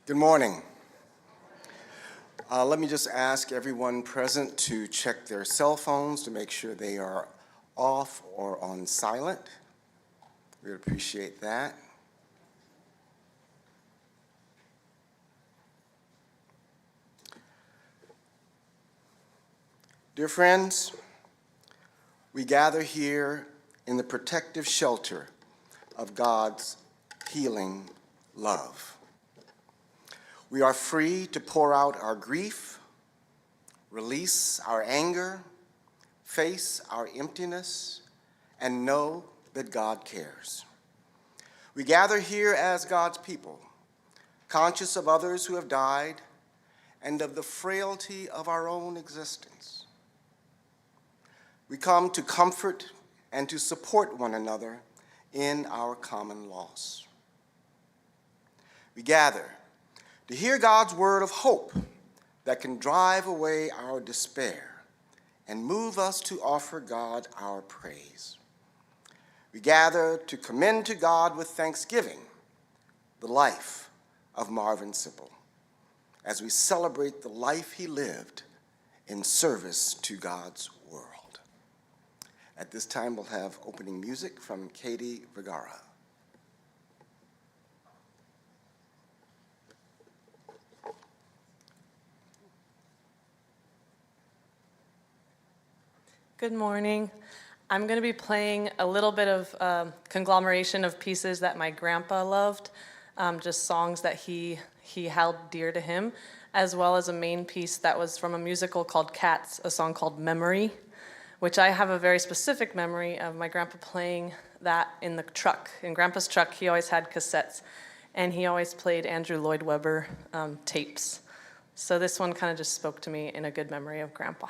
Good morning. Let me just ask everyone present to check their cell phones to make sure they are off or on silent. We would appreciate that. Dear friends, we gather here in the protective shelter of God's healing love. We are free to pour out our grief, release our anger, face our emptiness, and know that God cares. We gather here as God's people, conscious of others who have died and of the frailty of our own existence. We come to comfort and to support one another in our common loss. We gather to hear God's word of hope that can drive away our despair and move us to offer God our praise. We gather to commend to God with thanksgiving the life of Marvin Sippel as we celebrate the life he lived in service to God's world. At this time, we'll have opening music from Katie Vergara. Good morning. I'm going to be playing a little bit of conglomeration of pieces that my grandpa loved, just songs that he held dear to him, as well as a main piece that was from a musical called Cats, a song called Memory, which I have a very specific memory of my grandpa playing that in the truck. In Grandpa's truck, he always had cassettes, and he always played Andrew Lloyd Webber tapes. So this one kind of just spoke to me in a good memory of Grandpa.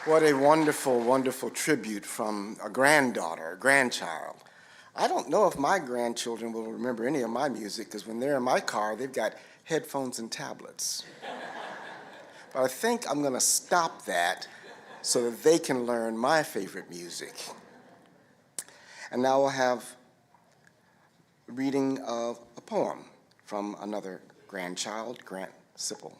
What a wonderful, wonderful tribute from a granddaughter, a grandchild. I don't know if my grandchildren will remember any of my music, because when they're in my car, they've got headphones and tablets. But I think I'm going to stop that so that they can learn my favorite music. And now we'll have a reading of a poem from another grandchild, Sippel.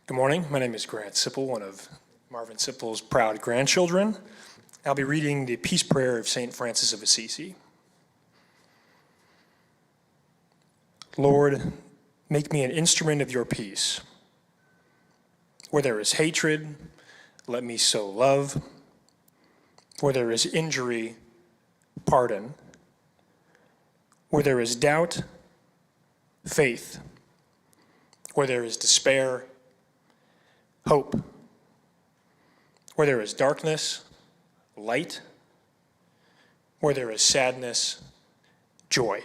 Good morning. My name is Grant Sippel, one of Marvin Sippel's proud grandchildren. I'll be reading the Peace Prayer of St. Francis of Assisi. Lord, make me an instrument of your peace. Where there is hatred, let me sow love. Where there is injury, pardon. Where there is doubt, faith. Where there is despair, hope. Where there is darkness, light. Where there is sadness, joy.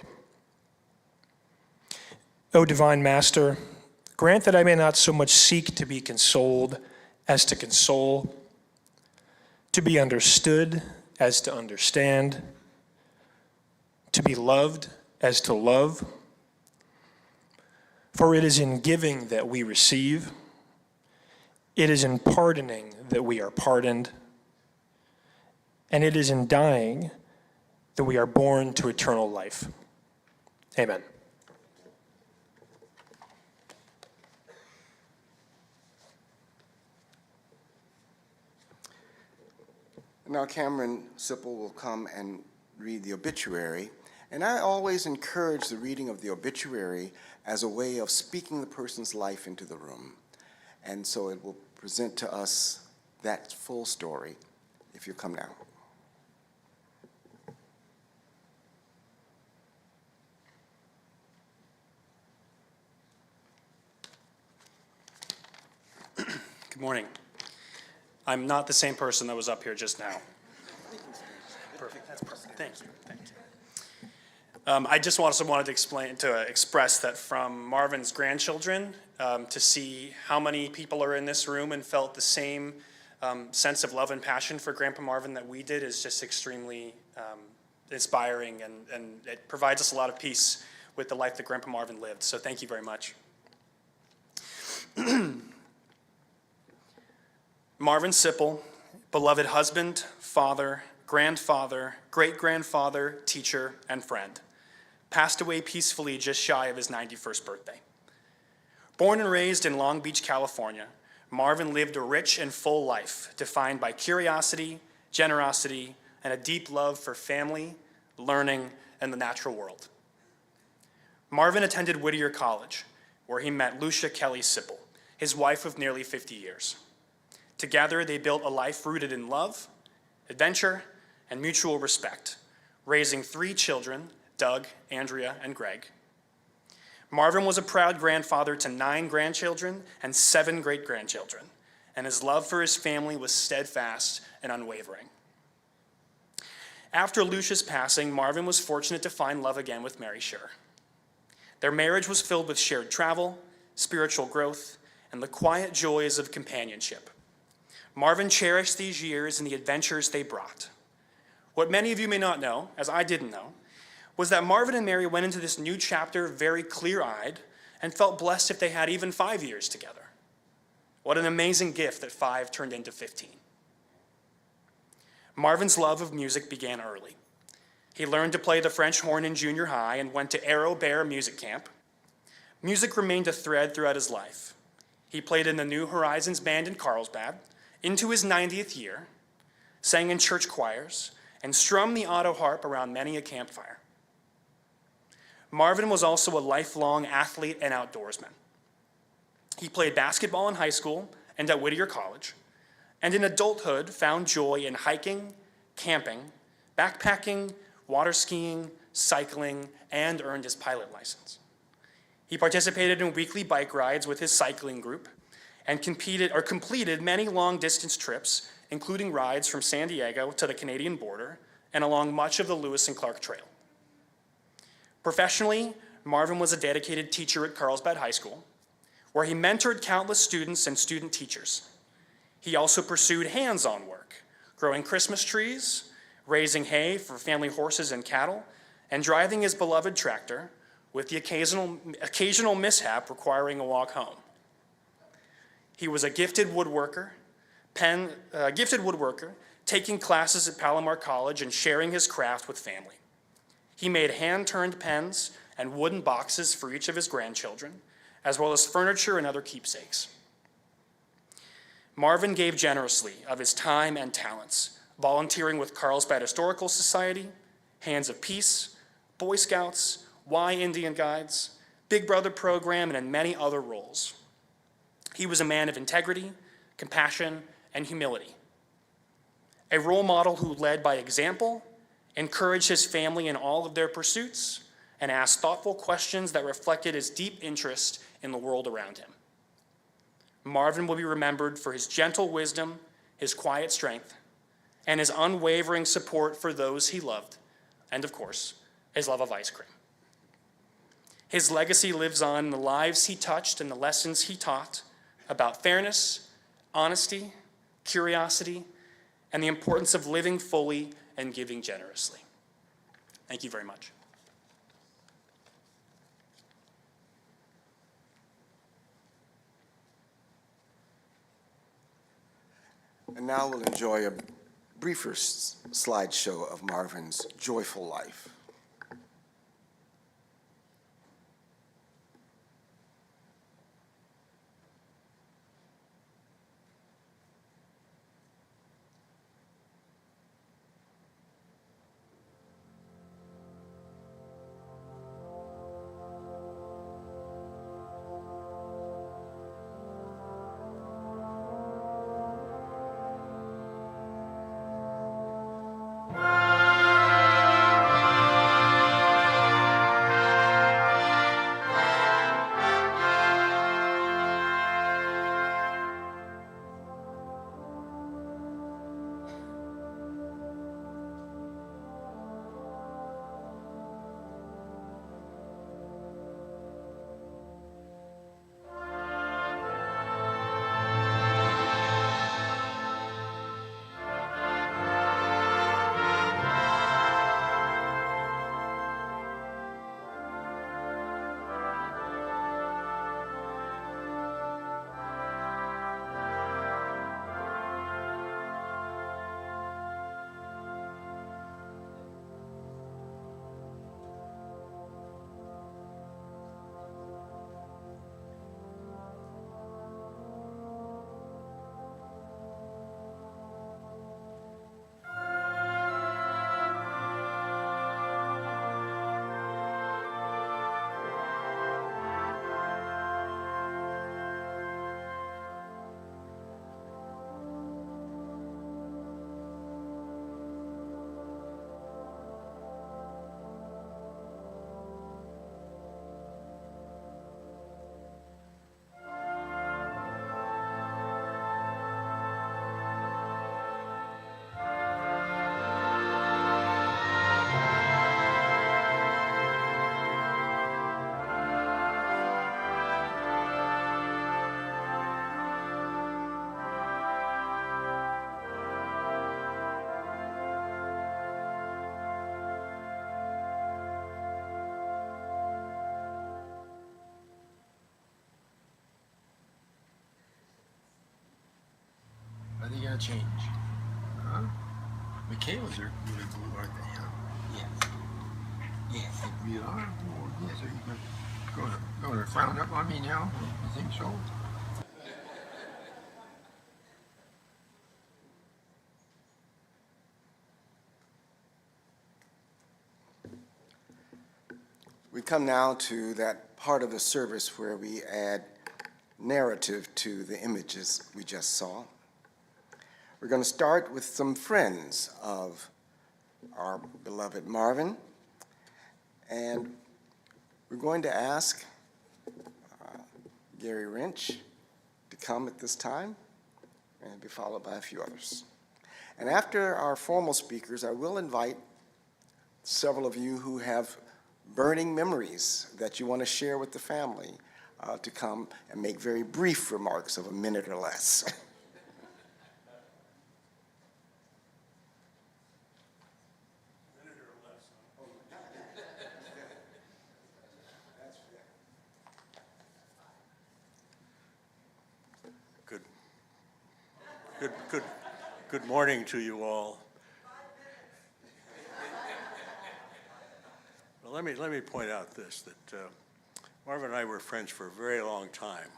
O divine Master, grant that I may not so much seek to be consoled as to console, to be understood as to understand, to be loved as to love. For it is in giving that we receive. It is in pardoning that we are pardoned, and it is in dying that we are born to eternal life. Amen. Now Cameron Sippel will come and read the obituary, and I always encourage the reading of the obituary as a way of speaking the person's life into the room. And so it will present to us that full story, if you come now. Good morning. I'm not the same person that was up here just now. Perfect. That's perfect. Thank you. Thank you. I just also wanted to express that from Marvin's grandchildren, to see how many people are in this room and felt the same sense of love and passion for Grandpa Marvin that we did is just extremely inspiring, and it provides us a lot of peace with the life that Grandpa Marvin lived. So thank you very much. Marvin Sippel, beloved husband, father, grandfather, great-grandfather, teacher, and friend, passed away peacefully just shy of his 91st birthday. Born and raised in Long Beach, California, Marvin lived a rich and full life defined by curiosity, generosity, and a deep love for family, learning, and the natural world. Marvin attended Whittier College, where he met Lucia Kelly Sippel, his wife of nearly 50 years. Together, they built a life rooted in love, adventure, and mutual respect, raising 3 children, Doug, Andrea, and Greg. Marvin was a proud grandfather to 9 grandchildren and 7 great-grandchildren, and his love for his family was steadfast and unwavering. After Lucia's passing, Marvin was fortunate to find love again with Mary Scher. Their marriage was filled with shared travel, spiritual growth, and the quiet joys of companionship. Marvin cherished these years and the adventures they brought. What many of you may not know, as I didn't know, was that Marvin and Mary went into this new chapter very clear-eyed and felt blessed if they had even 5 years together. What an amazing gift that 5 turned into 15. Marvin's love of music began early. He learned to play the French horn in junior high and went to Arrow Bear Music Camp. Music remained a thread throughout his life. He played in the New Horizons band in Carlsbad into his 90th year, sang in church choirs, and strummed the auto harp around many a campfire. Marvin was also a lifelong athlete and outdoorsman. He played basketball in high school and at Whittier College, and in adulthood found joy in hiking, camping, backpacking, water skiing, cycling, and earned his pilot license. He participated in weekly bike rides with his cycling group and completed many long-distance trips, including rides from San Diego to the Canadian border and along much of the Lewis and Clark Trail. Professionally, Marvin was a dedicated teacher at Carlsbad High School, where he mentored countless students and student teachers. He also pursued hands-on work, growing Christmas trees, raising hay for family horses and cattle, and driving his beloved tractor, with the occasional mishap requiring a walk home. He was a gifted woodworker, taking classes at Palomar College and sharing his craft with family. He made hand-turned pens and wooden boxes for each of his grandchildren, as well as furniture and other keepsakes. Marvin gave generously of his time and talents, volunteering with Carlsbad Historical Society, Hands of Peace, Boy Scouts, Y Indian Guides, Big Brother program, and in many other roles. He was a man of integrity, compassion, and humility. A role model who led by example, encouraged his family in all of their pursuits, and asked thoughtful questions that reflected his deep interest in the world around him. Marvin will be remembered for his gentle wisdom, his quiet strength, and his unwavering support for those he loved, and of course, his love of ice cream. His legacy lives on in the lives he touched and the lessons he taught about fairness, honesty, curiosity, and the importance of living fully and giving generously. Thank you very much. And now we'll enjoy a briefer slideshow of Marvin's joyful life. Are they gonna change? Huh? Michaela's are really blue, aren't they? Huh? Yes. Yes. We are? Oh, yes. Are you gonna frown up on me now? You think so? We come now to that part of the service where we add narrative to the images we just saw. We're going to start with some friends of our beloved Marvin, and we're going to ask Gary Wrench to come at this time and be followed by a few others. And after our formal speakers, I will invite several of you who have burning memories that you want to share with the family to come and make very brief remarks of a minute or less. Good morning to you all. Well, let me point out this, that Marvin and I were friends for a very long time.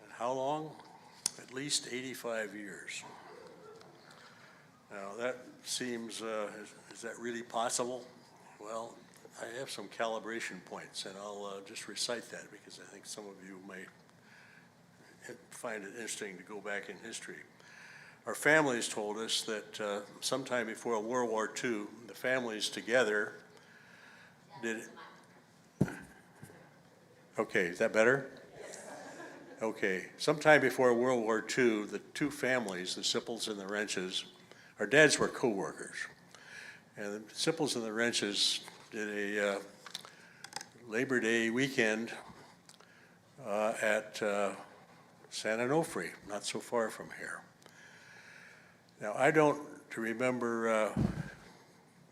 And how long? At least 85 years. Now that seems, is that really possible? Well, I have some calibration points, and I'll just recite that because I think some of you might find it interesting to go back in history. Our families told us that sometime before World War II, the families together did. Okay, is that better? Okay, sometime before World War II, the two families, the Sippels and the Wrenches, our dads were co-workers. And the Sippels and the Wrenches did a Labor Day weekend at San Onofre, not so far from here. Now, I don't remember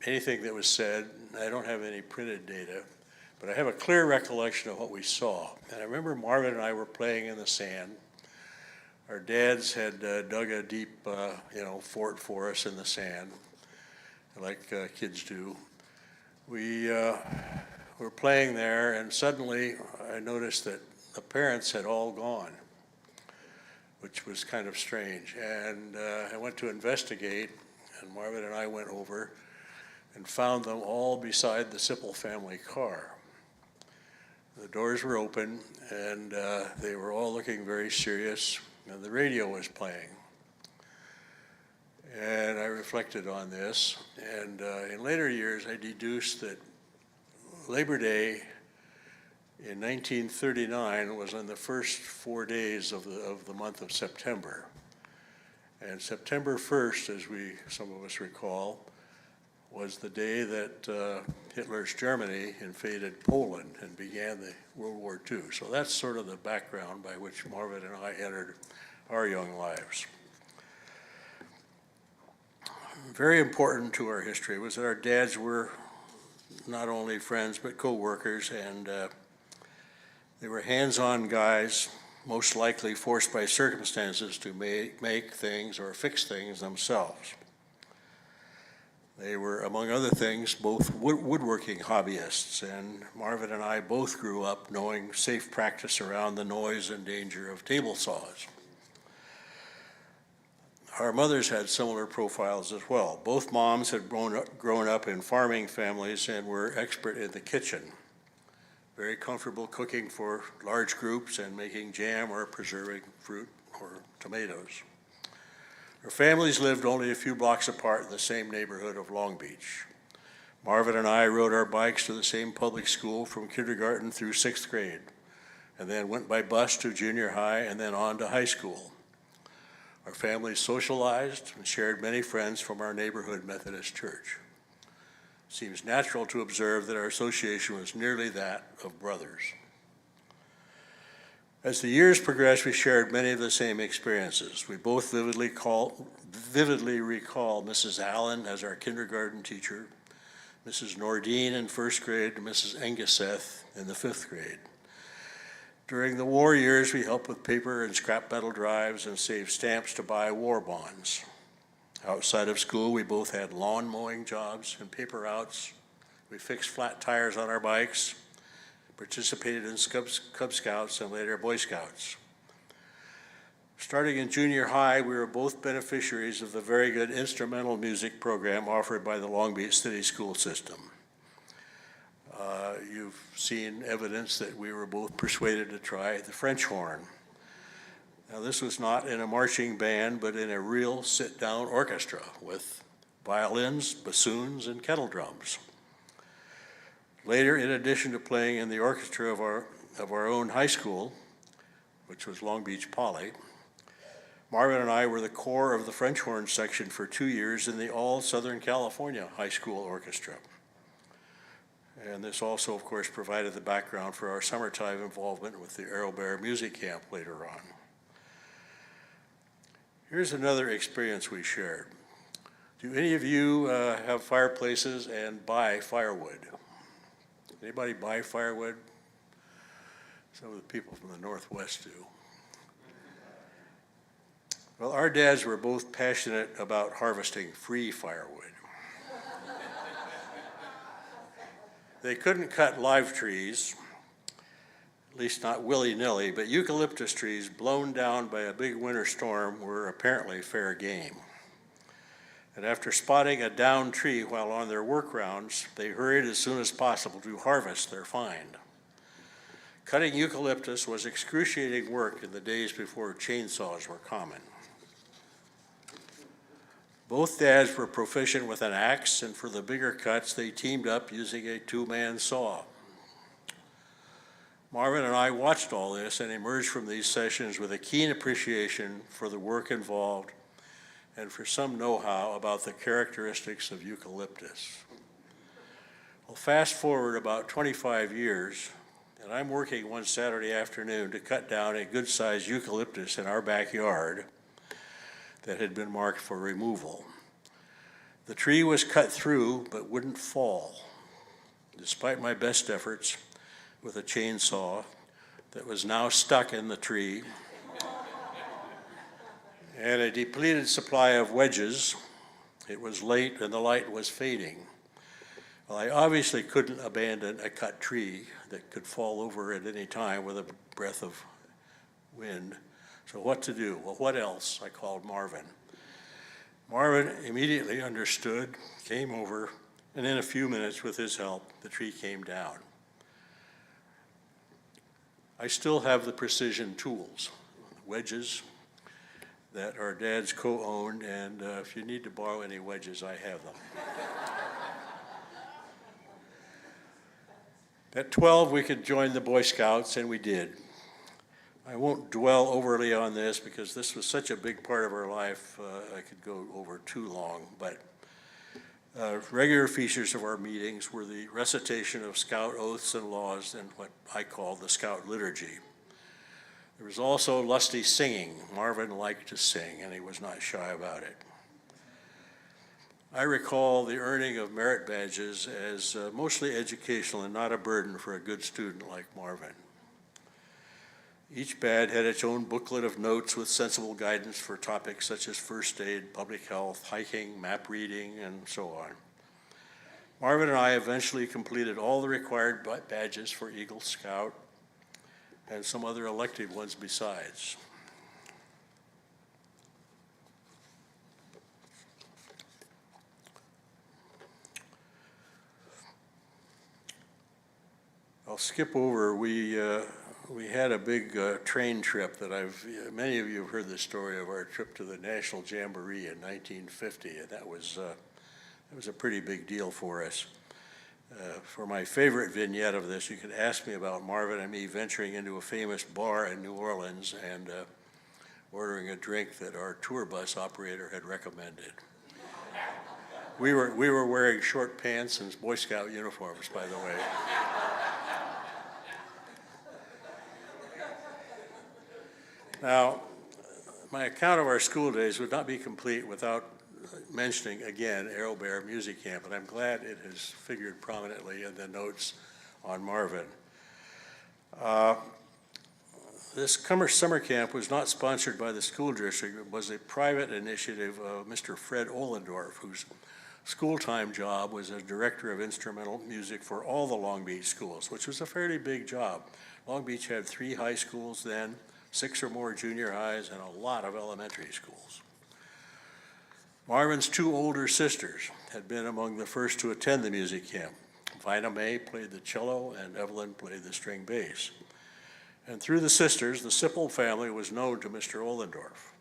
anything that was said. I don't have any printed data, but I have a clear recollection of what we saw. And I remember Marvin and I were playing in the sand. Our dads had dug a deep, fort for us in the sand, like kids do. We were playing there, and suddenly I noticed that the parents had all gone, which was kind of strange. And I went to investigate, and Marvin and I went over and found them all beside the Sippel family car. The doors were open, and they were all looking very serious, and the radio was playing. And I reflected on this, and in later years I deduced that Labor Day in 1939 was on the first 4 days of the month of September. And September 1st, as some of us recall, was the day that Hitler's Germany invaded Poland and began the World War II. So that's sort of the background by which Marvin and I entered our young lives. Very important to our history was that our dads were not only friends but co-workers, and they were hands-on guys, most likely forced by circumstances to make things or fix things themselves. They were, among other things, both woodworking hobbyists, and Marvin and I both grew up knowing safe practice around the noise and danger of table saws. Our mothers had similar profiles as well. Both moms had grown up in farming families and were expert in the kitchen, very comfortable cooking for large groups and making jam or preserving fruit or tomatoes. Our families lived only a few blocks apart in the same neighborhood of Long Beach. Marvin and I rode our bikes to the same public school from kindergarten through 6th grade, and then went by bus to junior high and then on to high school. Our families socialized and shared many friends from our neighborhood Methodist church. It seems natural to observe that our association was nearly that of brothers. As the years progressed, we shared many of the same experiences. We both vividly recall Mrs. Allen as our kindergarten teacher, Mrs. Nordine in 1st grade, and Mrs. Engeseth in the 5th grade. During the war years, we helped with paper and scrap metal drives and saved stamps to buy war bonds. Outside of school, we both had lawn mowing jobs and paper routes. We fixed flat tires on our bikes, participated in Cub Scouts and later Boy Scouts. Starting in junior high, we were both beneficiaries of the very good instrumental music program offered by the Long Beach City School System. You've seen evidence that we were both persuaded to try the French horn. Now, this was not in a marching band, but in a real sit-down orchestra with violins, bassoons, and kettle drums. Later, in addition to playing in the orchestra of our own high school, which was Long Beach Poly, Marvin and I were the core of the French horn section for 2 years in the all Southern California High School Orchestra. And this also, of course, provided the background for our summertime involvement with the Arrow Bear Music Camp later on. Here's another experience we shared. Do any of you have fireplaces and buy firewood? Anybody buy firewood? Some of the people from the Northwest do. Well, our dads were both passionate about harvesting free firewood. They couldn't cut live trees, at least not willy-nilly, but eucalyptus trees blown down by a big winter storm were apparently fair game. And after spotting a downed tree while on their work rounds, they hurried as soon as possible to harvest their find. Cutting eucalyptus was excruciating work in the days before chainsaws were common. Both dads were proficient with an axe, and for the bigger cuts, they teamed up using a two-man saw. Marvin and I watched all this and emerged from these sessions with a keen appreciation for the work involved and for some know-how about the characteristics of eucalyptus. Well, fast forward about 25 years, and I'm working one Saturday afternoon to cut down a good-sized eucalyptus in our backyard that had been marked for removal. The tree was cut through but wouldn't fall, despite my best efforts with a chainsaw that was now stuck in the tree and a depleted supply of wedges. It was late and the light was fading. Well, I obviously couldn't abandon a cut tree that could fall over at any time with a breath of wind. So what to do? Well, what else? I called Marvin. Marvin immediately understood, came over, and in a few minutes, with his help, the tree came down. I still have the precision tools, wedges that our dads co-owned, and if you need to borrow any wedges, I have them. At 12, we could join the Boy Scouts, and we did. I won't dwell overly on this because this was such a big part of our life, I could go over too long, but regular features of our meetings were the recitation of Scout oaths and laws and what I call the Scout liturgy. There was also lusty singing. Marvin liked to sing, and he was not shy about it. I recall the earning of merit badges as mostly educational and not a burden for a good student like Marvin. Each badge had its own booklet of notes with sensible guidance for topics such as first aid, public health, hiking, map reading, and so on. Marvin and I eventually completed all the required badges for Eagle Scout and some other elective ones besides. I'll skip over. We had a big train trip that many of you have heard the story of our trip to the National Jamboree in 1950, and that was a pretty big deal for us. For my favorite vignette of this, you could ask me about Marvin and me venturing into a famous bar in New Orleans and ordering a drink that our tour bus operator had recommended. We were wearing short pants and Boy Scout uniforms, by the way. Now, my account of our school days would not be complete without mentioning again Arrow Bear Music Camp, and I'm glad it has figured prominently in the notes on Marvin. This summer camp was not sponsored by the school district. It was a private initiative of Mr. Fred Ohlendorf, whose school-time job was as director of instrumental music for all the Long Beach schools, which was a fairly big job. Long Beach had 3 high schools then, 6 or more junior highs, and a lot of elementary schools. Marvin's 2 older sisters had been among the first to attend the music camp. Vida Mae played the cello, and Evelyn played the string bass. And through the sisters, the Sippel family was known to Mr. Ohlendorf.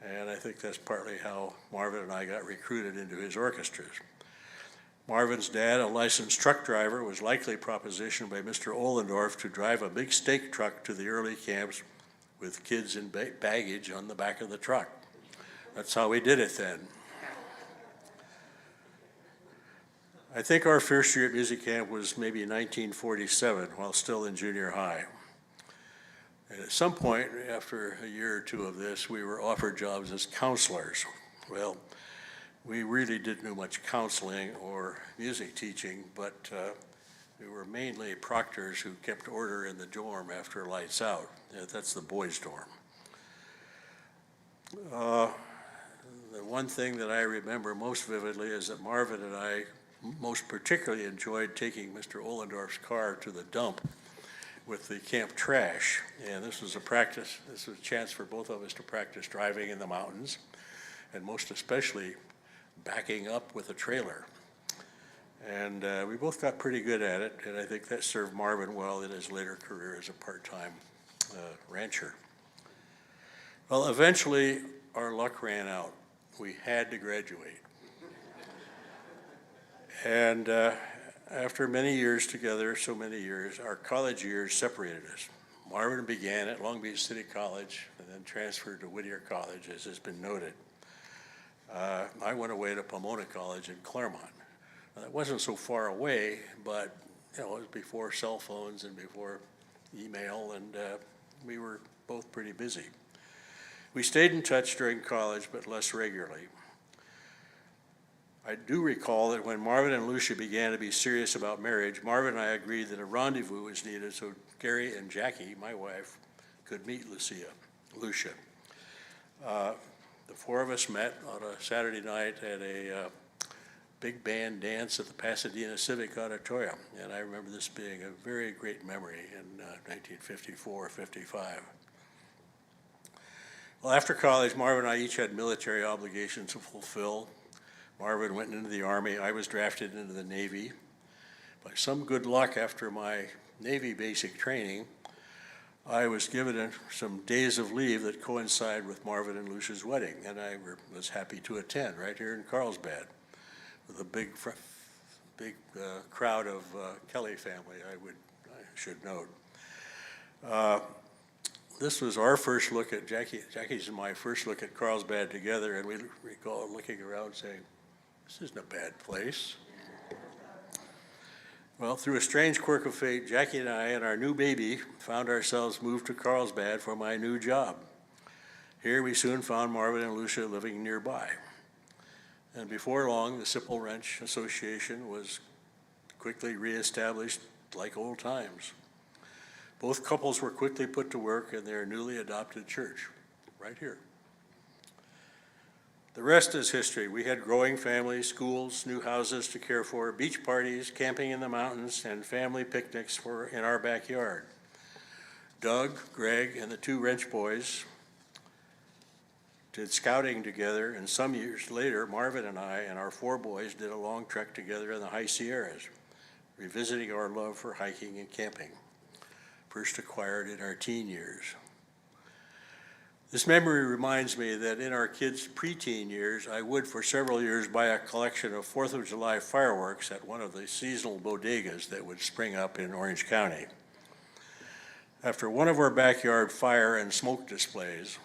And I think that's partly how Marvin and I got recruited into his orchestras. Marvin's dad, a licensed truck driver, was likely propositioned by Mr. Ohlendorf to drive a big stake truck to the early camps with kids and baggage on the back of the truck. That's how we did it then. I think our first year at music camp was maybe 1947, while still in junior high. And at some point, after a year or two of this, we were offered jobs as counselors. Well, we really didn't do much counseling or music teaching, but we were mainly proctors who kept order in the dorm after lights out. That's the boys' dorm. The one thing that I remember most vividly is that Marvin and I most particularly enjoyed taking Mr. Ollendorf's car to the dump with the camp trash. And this was a chance for both of us to practice driving in the mountains, and most especially backing up with a trailer. And we both got pretty good at it, and I think that served Marvin well in his later career as a part-time rancher. Well, eventually our luck ran out. We had to graduate. And after many years together, so many years, our college years separated us. Marvin began at Long Beach City College and then transferred to Whittier College, as has been noted. I went away to Pomona College in Claremont. Now, that wasn't so far away, but it was before cell phones and before email, and we were both pretty busy. We stayed in touch during college, but less regularly. I do recall that when Marvin and Lucia began to be serious about marriage, Marvin and I agreed that a rendezvous was needed so Gary and Jackie, my wife, could meet Lucia. The four of us met on a Saturday night at a big band dance at the Pasadena Civic Auditorium, and I remember this being a very great memory in 1954-55. Well, after college, Marvin and I each had military obligations to fulfill. Marvin went into the Army. I was drafted into the Navy. By some good luck, after my Navy basic training, I was given some days of leave that coincided with Marvin and Lucia's wedding, and I was happy to attend right here in Carlsbad with a big crowd of Kelly family, I should note. This was our first look at Jackie's and my first look at Carlsbad together, and we recall looking around saying, "This isn't a bad place." Well, through a strange quirk of fate, Jackie and I and our new baby found ourselves moved to Carlsbad for my new job. Here we soon found Marvin and Lucia living nearby. And before long, the Sippel Ranch Association was quickly reestablished like old times. Both couples were quickly put to work in their newly adopted church, right here. The rest is history. We had growing families, schools, new houses to care for, beach parties, camping in the mountains, and family picnics in our backyard. Doug, Greg, and the two Wrench boys did scouting together, and some years later, Marvin and I and our four boys did a long trek together in the high Sierras, revisiting our love for hiking and camping, first acquired in our teen years. This memory reminds me that in our kids' preteen years, I would for several years buy a collection of 4th of July fireworks at one of the seasonal bodegas that would spring up in Orange County. After one of our backyard fire and smoke displays,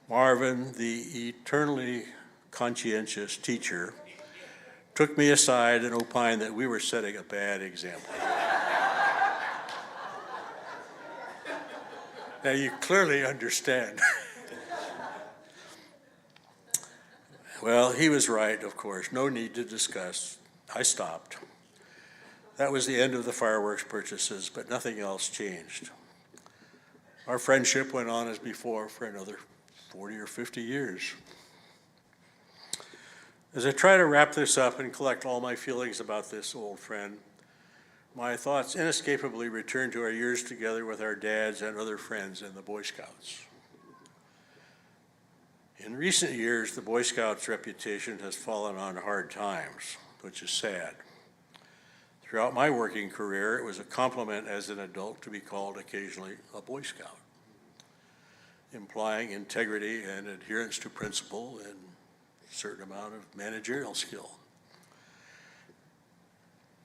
Marvin, the eternally conscientious teacher, took me aside and opined that we were setting a bad example. Now, you clearly understand. Well, he was right, of course. No need to discuss. I stopped. That was the end of the fireworks purchases, but nothing else changed. Our friendship went on as before for another 40 or 50 years. As I try to wrap this up and collect all my feelings about this old friend, my thoughts inescapably return to our years together with our dads and other friends in the Boy Scouts. In recent years, the Boy Scouts' reputation has fallen on hard times, which is sad. Throughout my working career, it was a compliment as an adult to be called occasionally a Boy Scout, implying integrity and adherence to principle and a certain amount of managerial skill.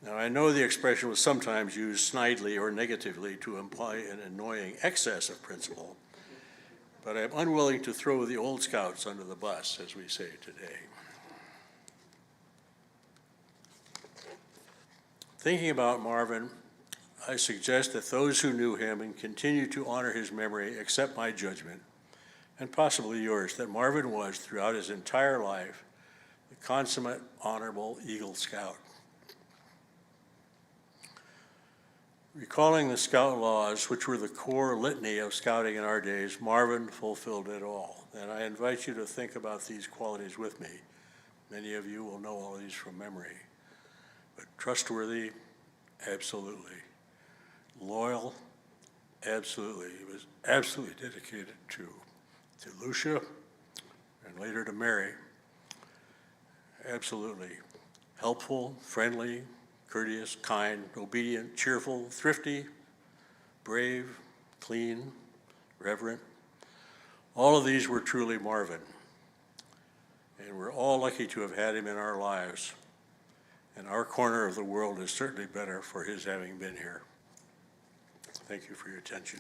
Now, I know the expression was sometimes used snidely or negatively to imply an annoying excess of principle, but I'm unwilling to throw the old Scouts under the bus, as we say today. Thinking about Marvin, I suggest that those who knew him and continue to honor his memory accept my judgment, and possibly yours, that Marvin was, throughout his entire life, the consummate honorable Eagle Scout. Recalling the Scout laws, which were the core litany of scouting in our days, Marvin fulfilled it all. And I invite you to think about these qualities with me. Many of you will know all these from memory. But trustworthy, absolutely. Loyal, absolutely. He was absolutely dedicated to Lucia and later to Mary. Absolutely. Helpful, friendly, courteous, kind, obedient, cheerful, thrifty, brave, clean, reverent. All of these were truly Marvin. And we're all lucky to have had him in our lives. And our corner of the world is certainly better for his having been here. Thank you for your attention.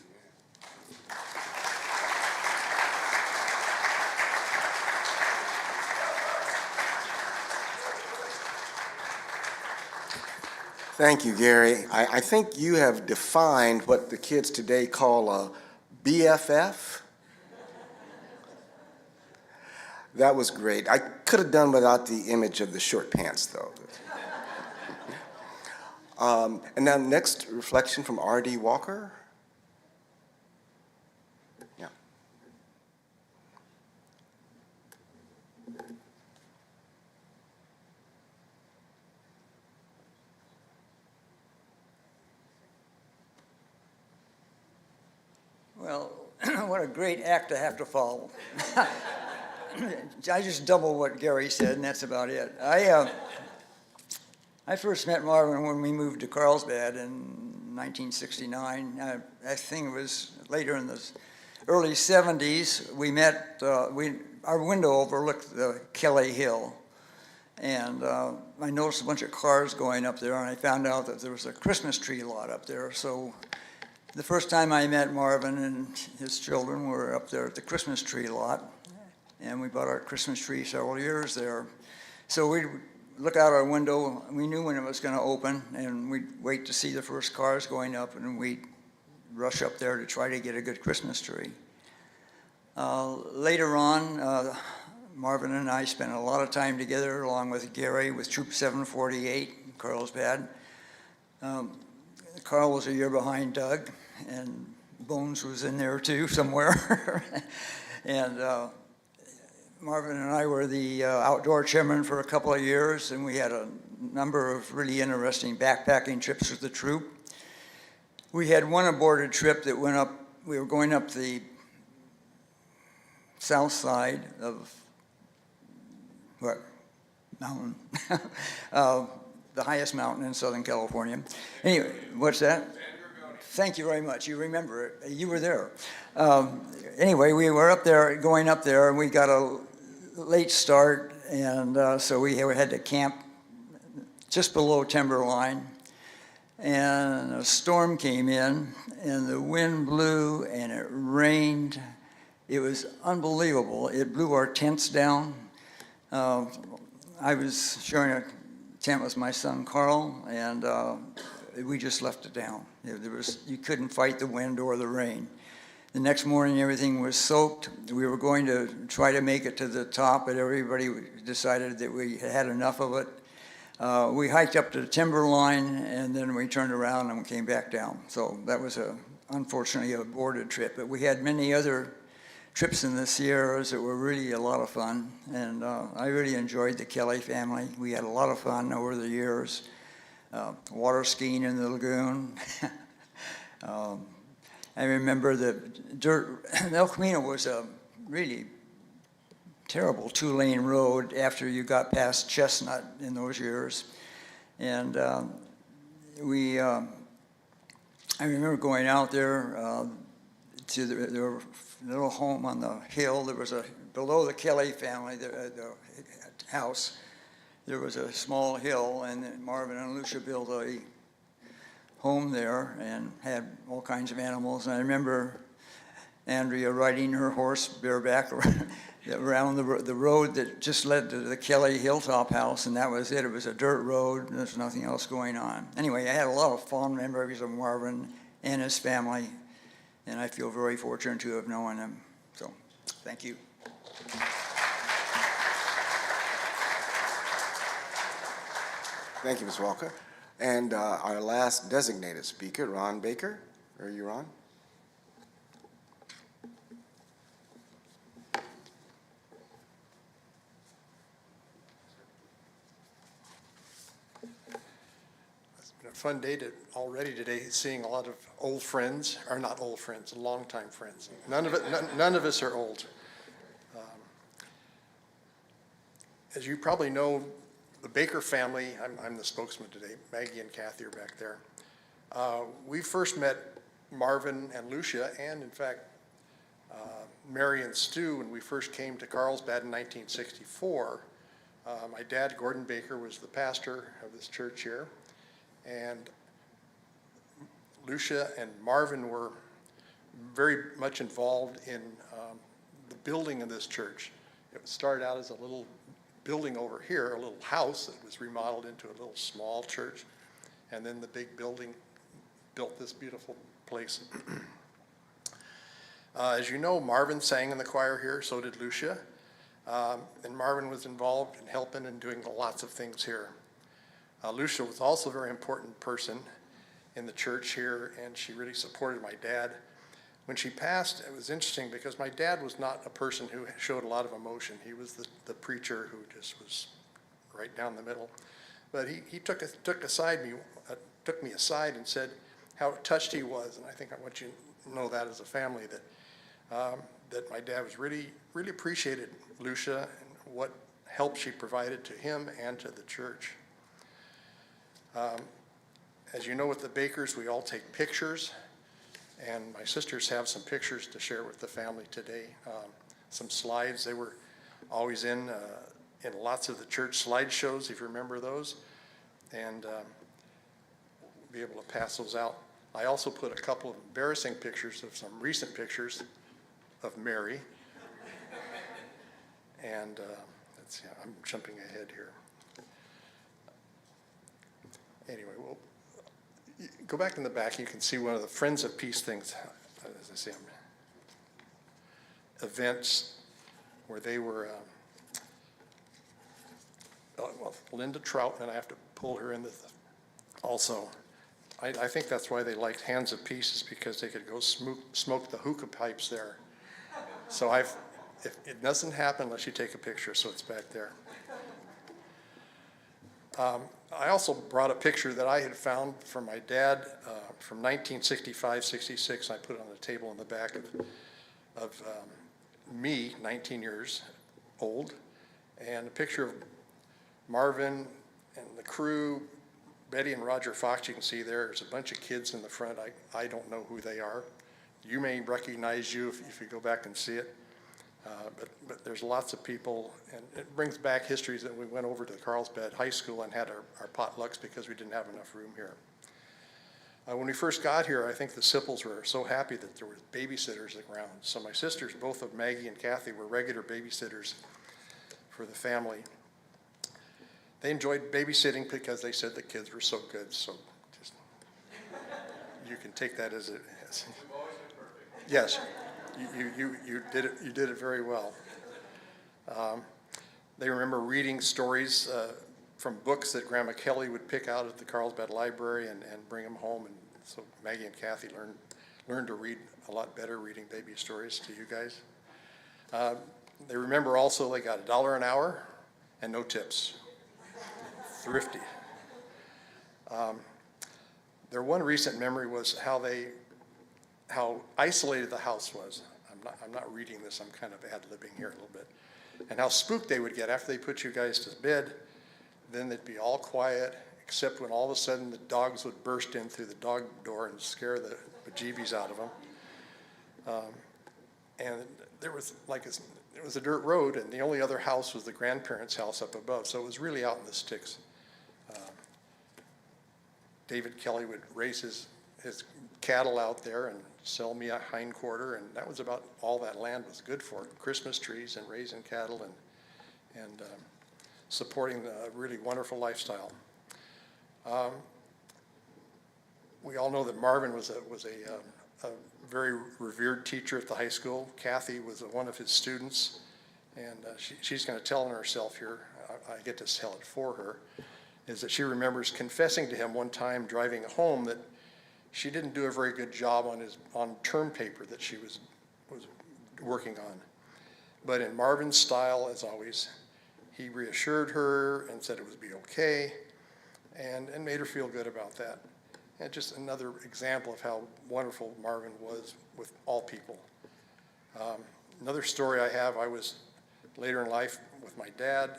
Thank you, Gary. I think you have defined what the kids today call a BFF. That was great. I could have done without the image of the short pants, though. And now next reflection from R.D. Walker. Yeah. Well, what a great act to have to follow. I just double what Gary said, and that's about it. I first met Marvin when we moved to Carlsbad in 1969. I think it was later in the early 70s. We met, our window overlooked the Kelly Hill. And I noticed a bunch of cars going up there, and I found out that there was a Christmas tree lot up there. So the first time I met Marvin and his children were up there at the Christmas tree lot, and we bought our Christmas tree several years there. So we'd look out our window, we knew when it was going to open, and we'd wait to see the first cars going up, and we'd rush up there to try to get a good Christmas tree. Later on, Marvin and I spent a lot of time together, along with Gary, with Troop 748 in Carlsbad. Carl was a year behind Doug, and Bones was in there too somewhere. And Marvin and I were the outdoor chairman for a couple of years, and we had a number of really interesting backpacking trips with the troop. We had one aborted trip that went up, we were going up the south side of, what, mountain? The highest mountain in Southern California. Anyway, what's that? Thank you very much. You remember it. You were there. Anyway, we were up there, going up there, and we got a late start, and so we had to camp just below timberline. And a storm came in, and the wind blew, and it rained. It was unbelievable. It blew our tents down. I was sharing a tent with my son Carl, and we just left it down. You couldn't fight the wind or the rain. The next morning, everything was soaked. We were going to try to make it to the top, but everybody decided that we had enough of it. We hiked up to the timberline, and then we turned around and we came back down. So that was unfortunately a aborted trip. But we had many other trips in the Sierras that were really a lot of fun, and I really enjoyed the Kelly family. We had a lot of fun over the years, water skiing in the lagoon. I remember El Camino was a really terrible two-lane road after you got past Chestnut in those years. And I remember going out there to the little home on the hill. There was below the Kelly family, the house, there was a small hill, and Marvin and Lucia built a home there and had all kinds of animals. And I remember Andrea riding her horse bareback around the road that just led to the Kelly Hilltop house, and that was it. It was a dirt road, and there's nothing else going on. Anyway, I had a lot of fond memories of Marvin and his family, and I feel very fortunate to have known him. So, thank you. Thank you, Ms. Walker. And our last designated speaker, Ron Baker. Are you Ron? It's been a fun day already today, seeing a lot of old friends, or not old friends, longtime friends. None of us are old. As you probably know, the Baker family, I'm the spokesman today, Maggie and Kathy are back there. We first met Marvin and Lucia, and in fact, Mary and Stu, when we first came to Carlsbad in 1964. My dad, Gordon Baker, was the pastor of this church here, and Lucia and Marvin were very much involved in the building of this church. It started out as a little building over here, a little house that was remodeled into a little small church, and then the big building built this beautiful place. As you know, Marvin sang in the choir here, so did Lucia, and Marvin was involved in helping and doing lots of things here. Lucia was also a very important person in the church here, and she really supported my dad. When she passed, it was interesting because my dad was not a person who showed a lot of emotion. He was the preacher who just was right down the middle. But he took me aside and said how touched he was, and I think I want you to know that as a family, that my dad was really appreciated Lucia and what help she provided to him and to the church. As you know, with the Bakers, we all take pictures, and my sisters have some pictures to share with the family today. Some slides. They were always in lots of the church slideshows, if you remember those, and be able to pass those out. I also put a couple of embarrassing pictures of some recent pictures of Mary. And let's see, I'm jumping ahead here. Anyway, well, go back in the back. You can see one of the Friends of Peace things, as I say, events where they were, well, Linda Troutman, I have to pull her in also. I think that's why they liked Hands of Peace, is because they could go smoke the hookah pipes there. So if it doesn't happen unless you take a picture, so it's back there. I also brought a picture that I had found from my dad from 1965-66. I put it on the table in the back of me, 19 years old, and a picture of Marvin and the crew, Betty and Roger Fox. You can see there's a bunch of kids in the front. I don't know who they are. You may recognize you if you go back and see it. But there's lots of people, and it brings back histories that we went over to Carlsbad High School and had our potlucks because we didn't have enough room here. When we first got here, I think the Sippels were so happy that there were babysitters around. So my sisters, both of Maggie and Kathy, were regular babysitters for the family. They enjoyed babysitting because they said the kids were so good. So just, you can take that as it is. Yes. You did it. You did it very well. They remember reading stories from books that Grandma Kelly would pick out at the Carlsbad Library and bring them home. And so Maggie and Kathy learned to read a lot better, reading baby stories to you guys. They remember also they got $1 an hour and no tips. Thrifty. Their one recent memory was how isolated the house was. I'm not reading this, I'm kind of ad-libbing here a little bit. And how spooked they would get after they put you guys to bed. Then they'd be all quiet, except when all of a sudden the dogs would burst in through the dog door and scare the bejeebies out of them. And there was it was a dirt road, and the only other house was the grandparents' house up above, so it was really out in the sticks. David Kelly would raise his cattle out there and sell me a hindquarter, and that was about all that land was good for. Christmas trees and raising cattle and supporting a really wonderful lifestyle. We all know that Marvin was a very revered teacher at the high school. Kathy was one of his students, and she's going to tell on herself here. I get to tell it for her, is that she remembers confessing to him one time driving home that she didn't do a very good job on term paper that she was working on. But in Marvin's style, as always, he reassured her and said it would be okay, and made her feel good about that. And just another example of how wonderful Marvin was with all people. Another story I have, I was later in life with my dad.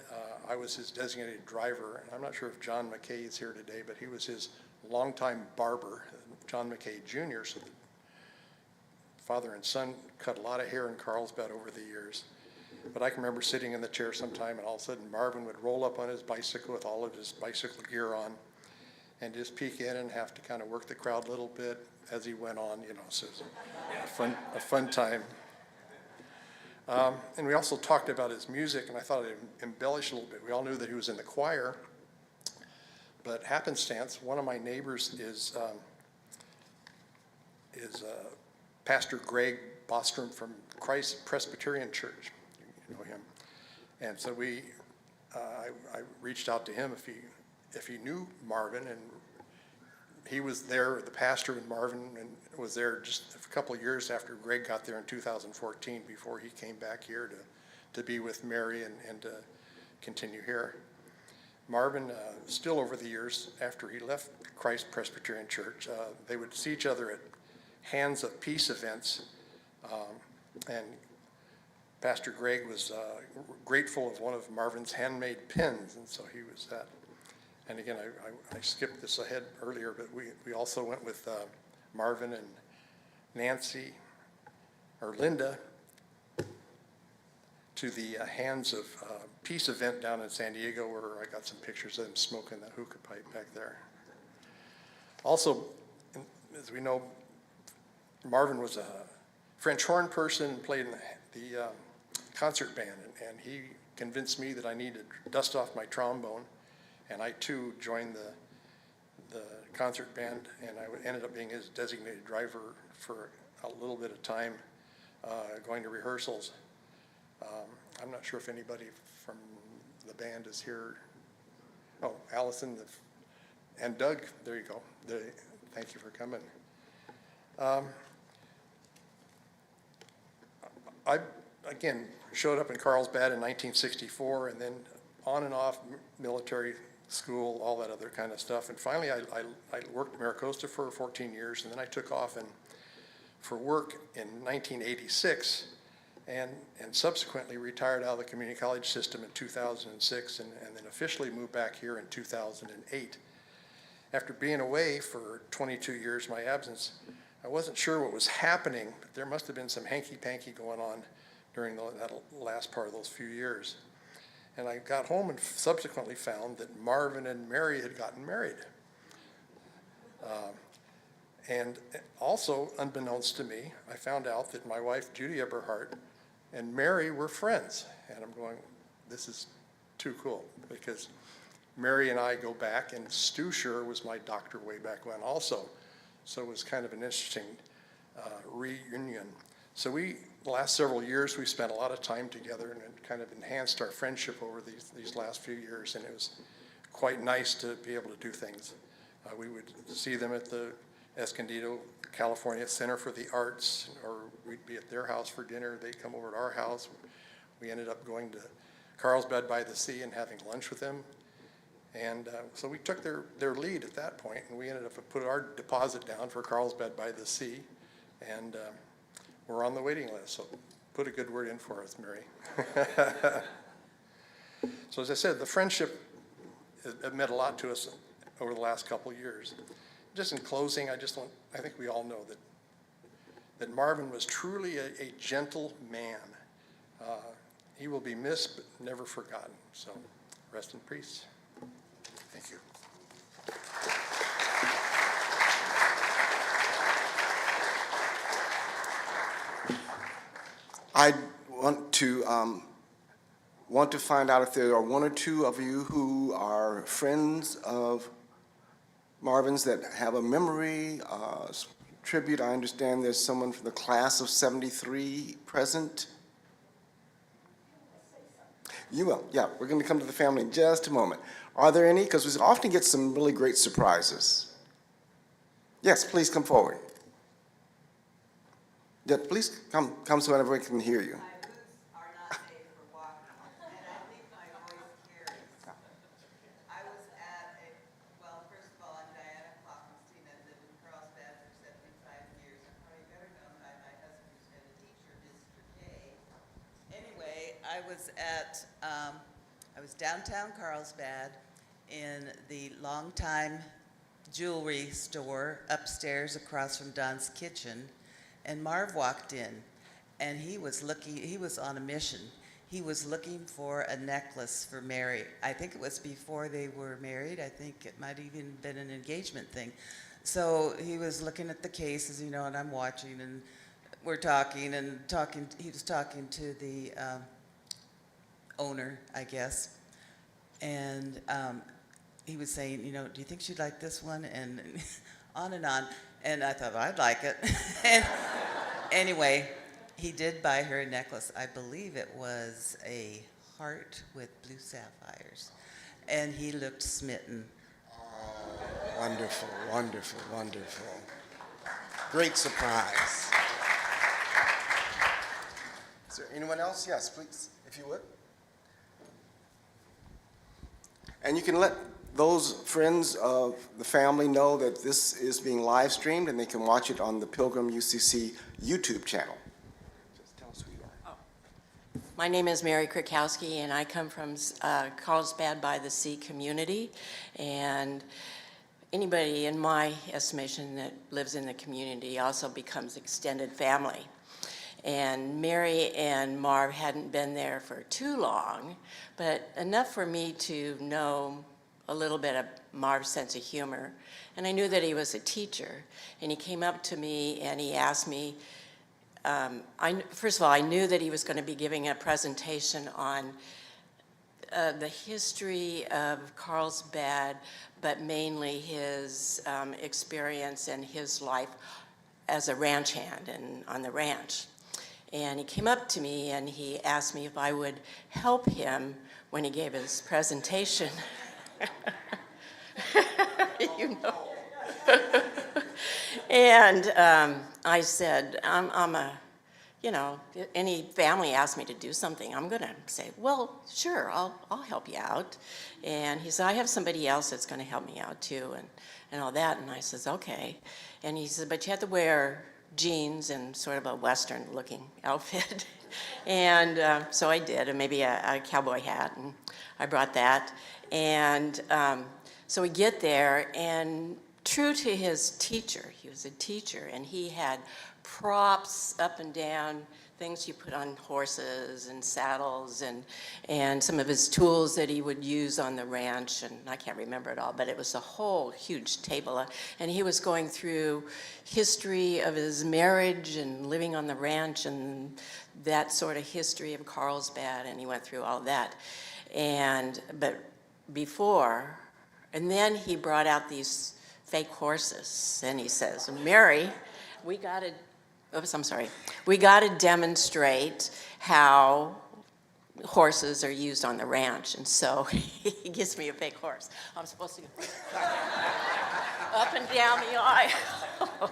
I was his designated driver, and I'm not sure if John McKay is here today, but he was his longtime barber, John McKay Jr., so the father and son cut a lot of hair in Carlsbad over the years. But I can remember sitting in the chair sometime, and all of a sudden Marvin would roll up on his bicycle with all of his bicycle gear on and just peek in and have to kind of work the crowd a little bit as he went on, so it was a fun time. And we also talked about his music, and I thought I'd embellish a little bit. We all knew that he was in the choir, but happenstance, one of my neighbors is Pastor Greg Bostrom from Christ Presbyterian Church. You know him. And so I reached out to him if he knew Marvin, and he was there, the pastor in Marvin, and was there just a couple of years after Greg got there in 2014 before he came back here to be with Mary and to continue here. Marvin, still over the years after he left Christ Presbyterian Church, they would see each other at Hands of Peace events, and Pastor Greg was grateful of one of Marvin's handmade pins, and so he was that. And again, I skipped this ahead earlier, but we also went with Marvin and Nancy, or Linda, to the Hands of Peace event down in San Diego, where I got some pictures of them smoking the hookah pipe back there. Also, as we know, Marvin was a French horn person, played in the concert band, and he convinced me that I needed to dust off my trombone, and I too joined the concert band, and I ended up being his designated driver for a little bit of time, going to rehearsals. I'm not sure if anybody from the band is here. Oh, Allison and Doug, there you go. Thank you for coming. I, again, showed up in Carlsbad in 1964, and then on and off military school, all that other kind of stuff. And finally, I worked at Maricosta for 14 years, and then I took off for work in 1986, and subsequently retired out of the community college system in 2006, and then officially moved back here in 2008. After being away for 22 years, my absence, I wasn't sure what was happening, but there must have been some hanky-panky going on during that last part of those few years. And I got home and subsequently found that Marvin and Mary had gotten married. And also, unbeknownst to me, I found out that my wife, Judy Eberhardt, and Mary were friends. And I'm going, this is too cool, because Mary and I go back, and Stu Scher was my doctor way back when also. So it was kind of an interesting reunion. So the last several years, we spent a lot of time together, and it kind of enhanced our friendship over these last few years, and it was quite nice to be able to do things. We would see them at the Escondido, California Center for the Arts, or we'd be at their house for dinner. They'd come over to our house. We ended up going to Carlsbad by the Sea and having lunch with them. And so we took their lead at that point, and we ended up put our deposit down for Carlsbad by the Sea, and we're on the waiting list. So put a good word in for us, Mary. So as I said, the friendship has meant a lot to us over the last couple of years. Just in closing, I think we all know that Marvin was truly a gentle man. He will be missed, but never forgotten. So rest in peace. Thank you. I want to find out if there are one or two of you who are friends of Marvin's that have a memory tribute. I understand there's someone from the class of '73 present. You will, yeah. We're going to come to the family in just a moment. Are there any? Because we often get some really great surprises. Yes, please come forward. Yeah, please come so everyone can hear you. My boots are not made for walking, and I think my voice carries. I was at well, first of all, I'm Diana Kloppenstein. I've lived in Carlsbad for 75 years. I'm probably better known by my husband who's been a teacher, Mr. K. Anyway, I was downtown Carlsbad in the longtime jewelry store upstairs across from Don's Kitchen. And Marv walked in, and he was on a mission. He was looking for a necklace for Mary. I think it was before they were married. I think it might have even been an engagement thing. So he was looking at the cases, and I'm watching, and we're talking. He was talking to the owner, I guess, and he was saying, do you think she'd like this one? And on and on. And I thought, well, I'd like it. And anyway, he did buy her a necklace. I believe it was a heart with blue sapphires. And he looked smitten. Oh, wonderful, wonderful, wonderful. Great surprise. Is there anyone else? Yes, please, if you would. And you can let those friends of the family know that this is being live streamed and they can watch it on the Pilgrim UCC YouTube channel. Just tell us who you are. My name is Mary Krakowski, and I come from Carlsbad by the Sea community. And anybody, in my estimation, that lives in the community also becomes extended family. And Mary and Marv hadn't been there for too long, but enough for me to know a little bit of Marv's sense of humor. And I knew that he was a teacher. And he came up to me and he asked me, first of all, I knew that he was going to be giving a presentation on the history of Carlsbad, but mainly his experience and his life as a ranch hand and on the ranch. And he came up to me and he asked me if I would help him when he gave his presentation. And I said, any family asks me to do something, I'm going to say, well, sure, I'll help you out. And he said, I have somebody else that's going to help me out too, and all that. And I says, okay. And he said, but you have to wear jeans and sort of a Western-looking outfit. And so I did, and maybe a cowboy hat, and I brought that. And so we get there, and true to his teacher, he was a teacher, and he had props up and down, things you put on horses and saddles, and some of his tools that he would use on the ranch, and I can't remember it all, but it was a whole huge table. And he was going through history of his marriage and living on the ranch and that sort of history of Carlsbad, and he went through all that. But before, and then he brought out these fake horses, and he says, Mary, we got to demonstrate how horses are used on the ranch. And so he gives me a fake horse. I'm supposed to go up and down the aisle.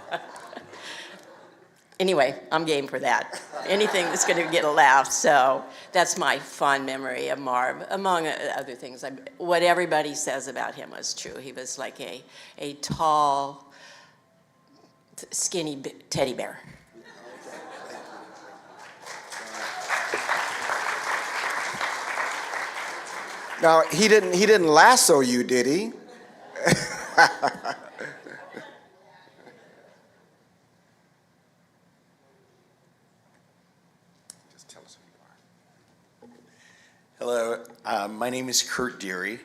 Anyway, I'm game for that. Anything that's going to get a laugh. So that's my fond memory of Marv, among other things. What everybody says about him was true. He was like a tall, skinny teddy bear. Now, he didn't lasso you, did he? Just tell us who you are. Hello, my name is Kurt Deary,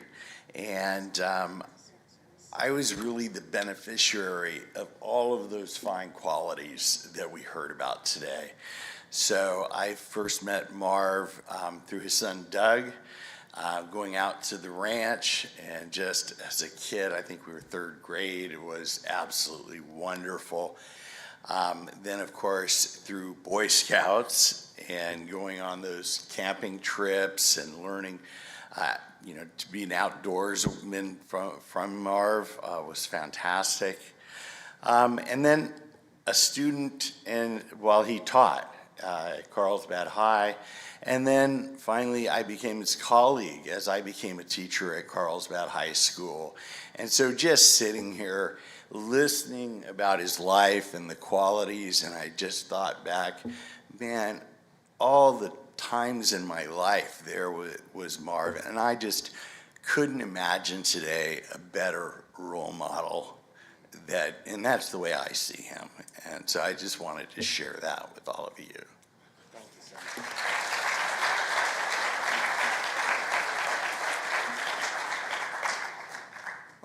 and I was really the beneficiary of all of those fine qualities that we heard about today. So I first met Marv through his son Doug, going out to the ranch, and just as a kid, I think we were third grade, it was absolutely wonderful. Then, of course, through Boy Scouts and going on those camping trips and learning, to be an outdoorsman from Marv was fantastic. And then a student while he taught at Carlsbad High. And then finally I became his colleague as I became a teacher at Carlsbad High School. And so just sitting here listening about his life and the qualities, and I just thought back, man, all the times in my life there was Marvin. And I just couldn't imagine today a better role model. And that's the way I see him. And so I just wanted to share that with all of you. Thank you, sir.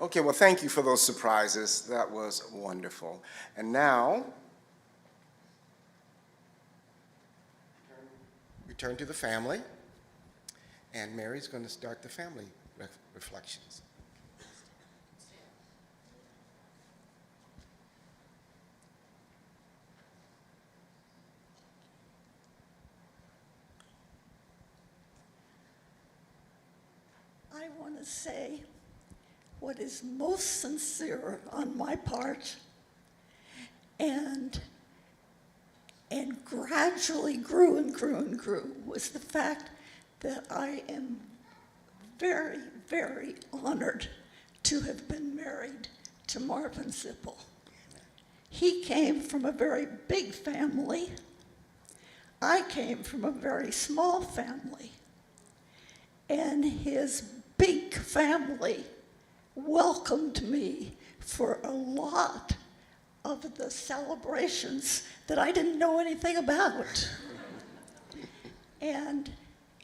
Okay, well, thank you for those surprises. That was wonderful. And now, we turn to the family, and Mary's going to start the family reflections. I want to say what is most sincere on my part, and gradually grew and grew and grew, was the fact that I am very, very honored to have been married to Marvin Sippel. He came from a very big family. I came from a very small family. And his big family welcomed me for a lot of the celebrations that I didn't know anything about. And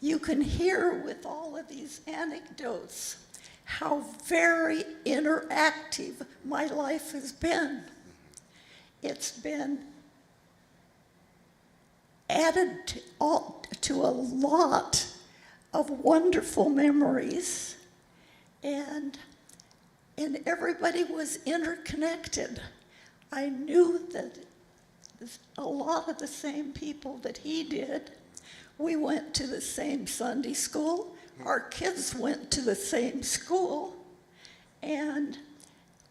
you can hear with all of these anecdotes how very interactive my life has been. It's been added to a lot of wonderful memories, and everybody was interconnected. I knew that a lot of the same people that he did. We went to the same Sunday school. Our kids went to the same school, and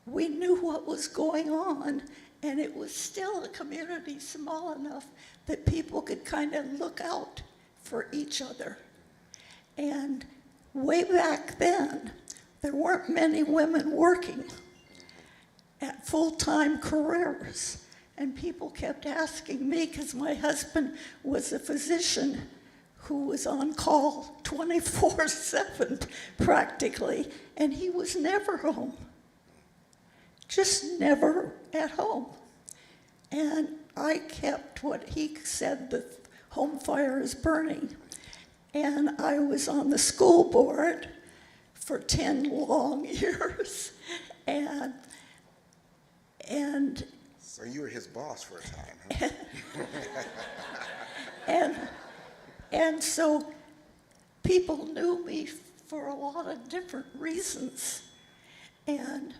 we knew what was going on, and it was still a community small enough that people could kind of look out for each other. And way back then, there weren't many women working at full-time careers. And people kept asking me, because my husband was a physician who was on call 24/7 practically, and he was never home, just never at home. And I kept what he said, the home fire is burning. And I was on the school board for 10 long years. And So you were his boss for a time, huh? and so people knew me for a lot of different reasons. And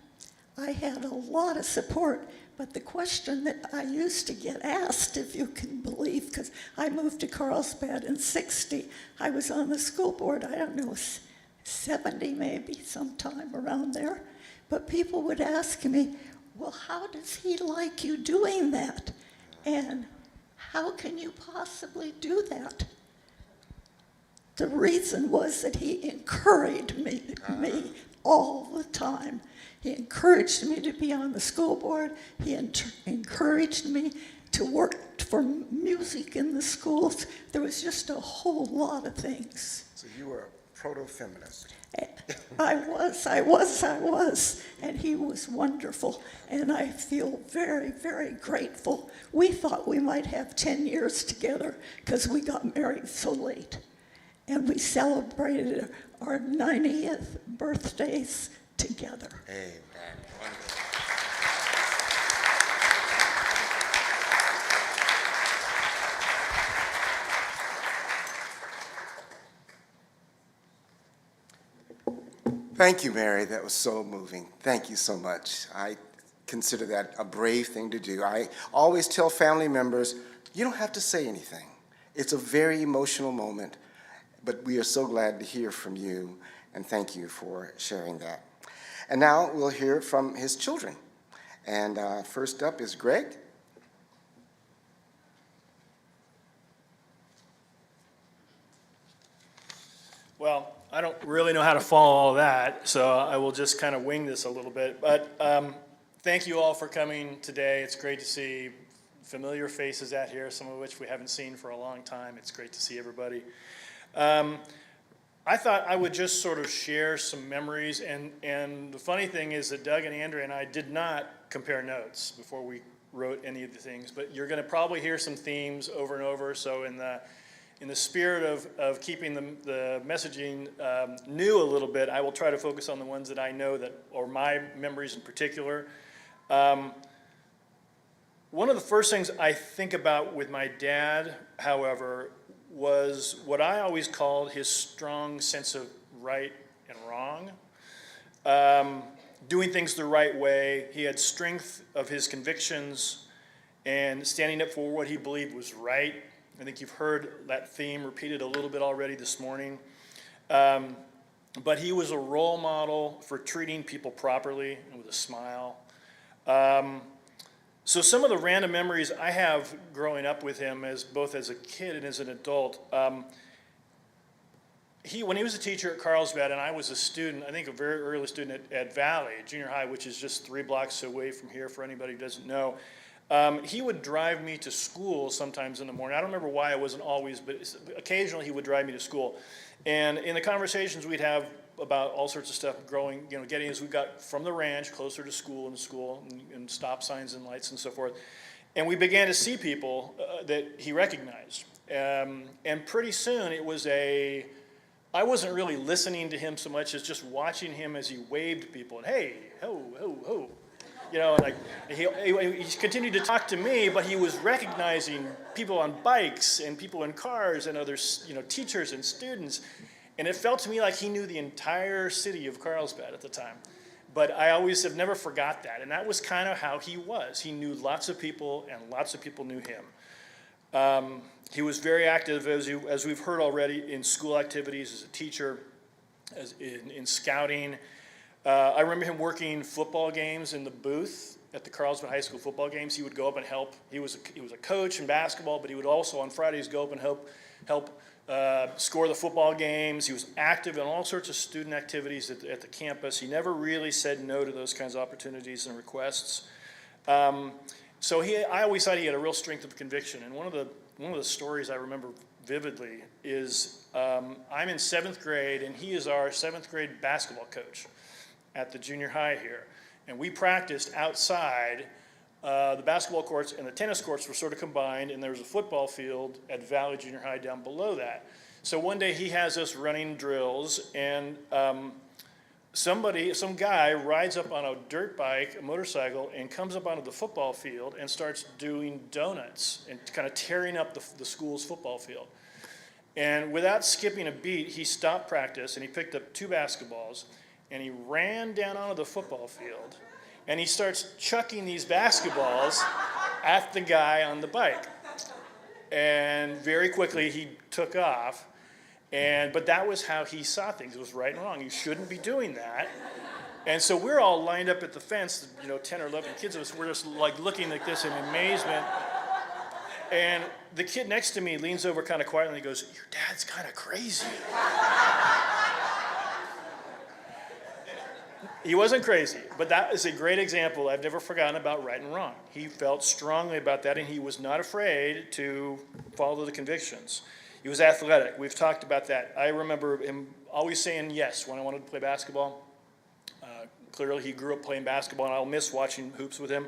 I had a lot of support. But the question that I used to get asked, if you can believe, because I moved to Carlsbad in '60, I was on the school board, I don't know, 70 maybe, sometime around there. But people would ask me, well, how does he like you doing that? And how can you possibly do that? The reason was that he encouraged me all the time. He encouraged me to be on the school board. He encouraged me to work for music in the schools. There was just a whole lot of things. So you were a proto-feminist. I was, and he was wonderful, and I feel very, very grateful. We thought we might have 10 years together because we got married so late, and we celebrated our 90th birthdays together. Amen. Wonderful. Thank you, Mary. That was so moving. Thank you so much. I consider that a brave thing to do. I always tell family members, you don't have to say anything. It's a very emotional moment, but we are so glad to hear from you, and thank you for sharing that. And now we'll hear from his children. And first up is Greg. Well, I don't really know how to follow all that, so I will just kind of wing this a little bit. But thank you all for coming today. It's great to see familiar faces out here, some of which we haven't seen for a long time. It's great to see everybody. I thought I would just sort of share some memories, and the funny thing is that Doug and Andrea and I did not compare notes before we wrote any of the things, but you're going to probably hear some themes over and over, so in the spirit of keeping the messaging new a little bit, I will try to focus on the ones that I know that are my memories in particular. One of the first things I think about with my dad, however, was what I always called his strong sense of right and wrong. Doing things the right way. He had strength of his convictions and standing up for what he believed was right. I think you've heard that theme repeated a little bit already this morning. But he was a role model for treating people properly and with a smile. So some of the random memories I have growing up with him, both as a kid and as an adult, when he was a teacher at Carlsbad and I was a student, I think a very early student at Valley Junior High, which is just 3 blocks away from here for anybody who doesn't know, he would drive me to school sometimes in the morning. I don't remember why it wasn't always, but occasionally he would drive me to school. And in the conversations we'd have about all sorts of stuff getting as we got from the ranch closer to school and stop signs and lights and so forth. And we began to see people that he recognized. And pretty soon it was I wasn't really listening to him so much as just watching him as he waved people. And hey, ho, ho, ho. And like he continued to talk to me, but he was recognizing people on bikes and people in cars and others, teachers and students. And it felt to me like he knew the entire city of Carlsbad at the time. But I always have never forgot that. And that was kind of how he was. He knew lots of people, and lots of people knew him. He was very active, as we've heard already, in school activities as a teacher, in scouting. I remember him working football games in the booth at the Carlsbad High School football games. He would go up and help. He was a coach in basketball, but he would also on Fridays go up and help score the football games. He was active in all sorts of student activities at the campus. He never really said no to those kinds of opportunities and requests. So I always thought he had a real strength of conviction. And one of the stories I remember vividly is I'm in 7th grade, and he is our 7th grade basketball coach at the junior high here. And we practiced outside. The basketball courts and the tennis courts were sort of combined, and there was a football field at Valley Junior High down below that. So one day he has us running drills, and some guy rides up on a dirt bike, a motorcycle, and comes up onto the football field and starts doing donuts and kind of tearing up the school's football field. And without skipping a beat, he stopped practice, and he picked up 2 basketballs, and he ran down onto the football field, and he starts chucking these basketballs at the guy on the bike. And very quickly he took off. But that was how he saw things. It was right and wrong. You shouldn't be doing that. And so we're all lined up at the fence, 10 or 11 kids of us. We're just like looking like this in amazement. And the kid next to me leans over kind of quietly and he goes, "Your dad's kind of crazy." He wasn't crazy, but that is a great example I've never forgotten about right and wrong. He felt strongly about that, and he was not afraid to follow the convictions. He was athletic. We've talked about that. I remember him always saying yes when I wanted to play basketball. Clearly, he grew up playing basketball, and I'll miss watching hoops with him.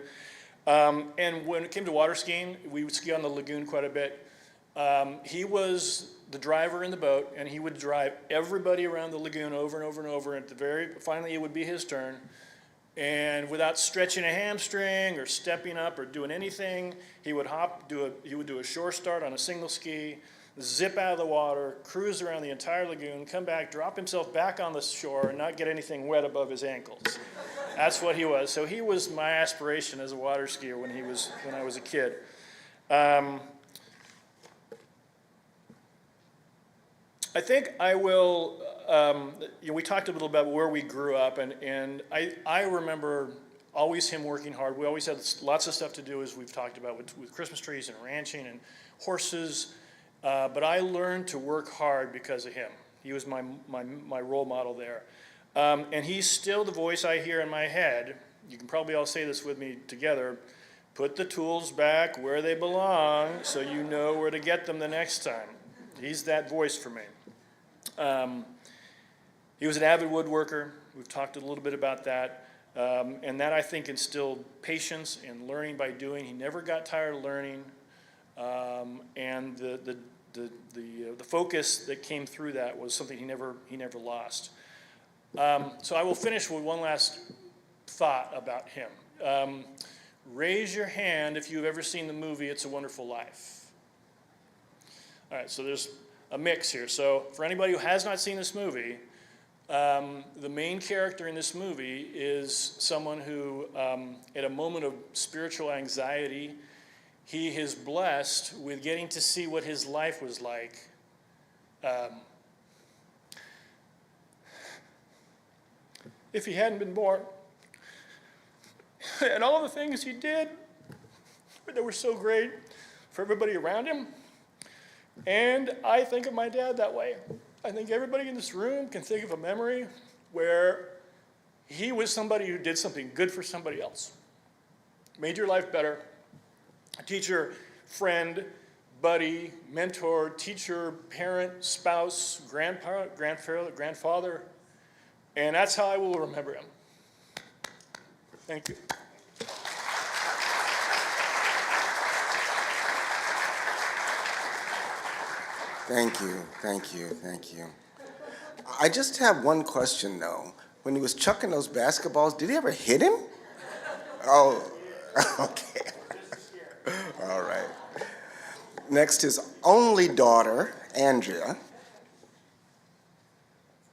And when it came to water skiing, we would ski on the lagoon quite a bit. He was the driver in the boat, and he would drive everybody around the lagoon over and over and over. And finally, it would be his turn. And without stretching a hamstring or stepping up or doing anything, he would do a shore start on a single ski, zip out of the water, cruise around the entire lagoon, come back, drop himself back on the shore, and not get anything wet above his ankles. That's what he was. So he was my aspiration as a water skier when I was a kid. I think I will, we talked a little about where we grew up, and I remember always him working hard. We always had lots of stuff to do, as we've talked about, with Christmas trees and ranching and horses, but I learned to work hard because of him. He was my role model there. And he's still the voice I hear in my head. You can probably all say this with me together. Put the tools back where they belong so you know where to get them the next time. He's that voice for me. He was an avid woodworker. We've talked a little bit about that. And that, I think, instilled patience and learning by doing. He never got tired of learning. And the focus that came through that was something he never lost. So I will finish with one last thought about him. Raise your hand if you've ever seen the movie It's a Wonderful Life. All right, so there's a mix here. So for anybody who has not seen this movie, the main character in this movie is someone who, at a moment of spiritual anxiety, he is blessed with getting to see what his life was like. If he hadn't been born. And all the things he did that were so great for everybody around him. And I think of my dad that way. I think everybody in this room can think of a memory where he was somebody who did something good for somebody else. Made your life better. A teacher, friend, buddy, mentor, teacher, parent, spouse, grandfather. And that's how I will remember him. Thank you. Thank you, thank you, thank you. I just have one question, though. When he was chucking those basketballs, did he ever hit him? Oh, okay. All right. Next, his only daughter, Andrea.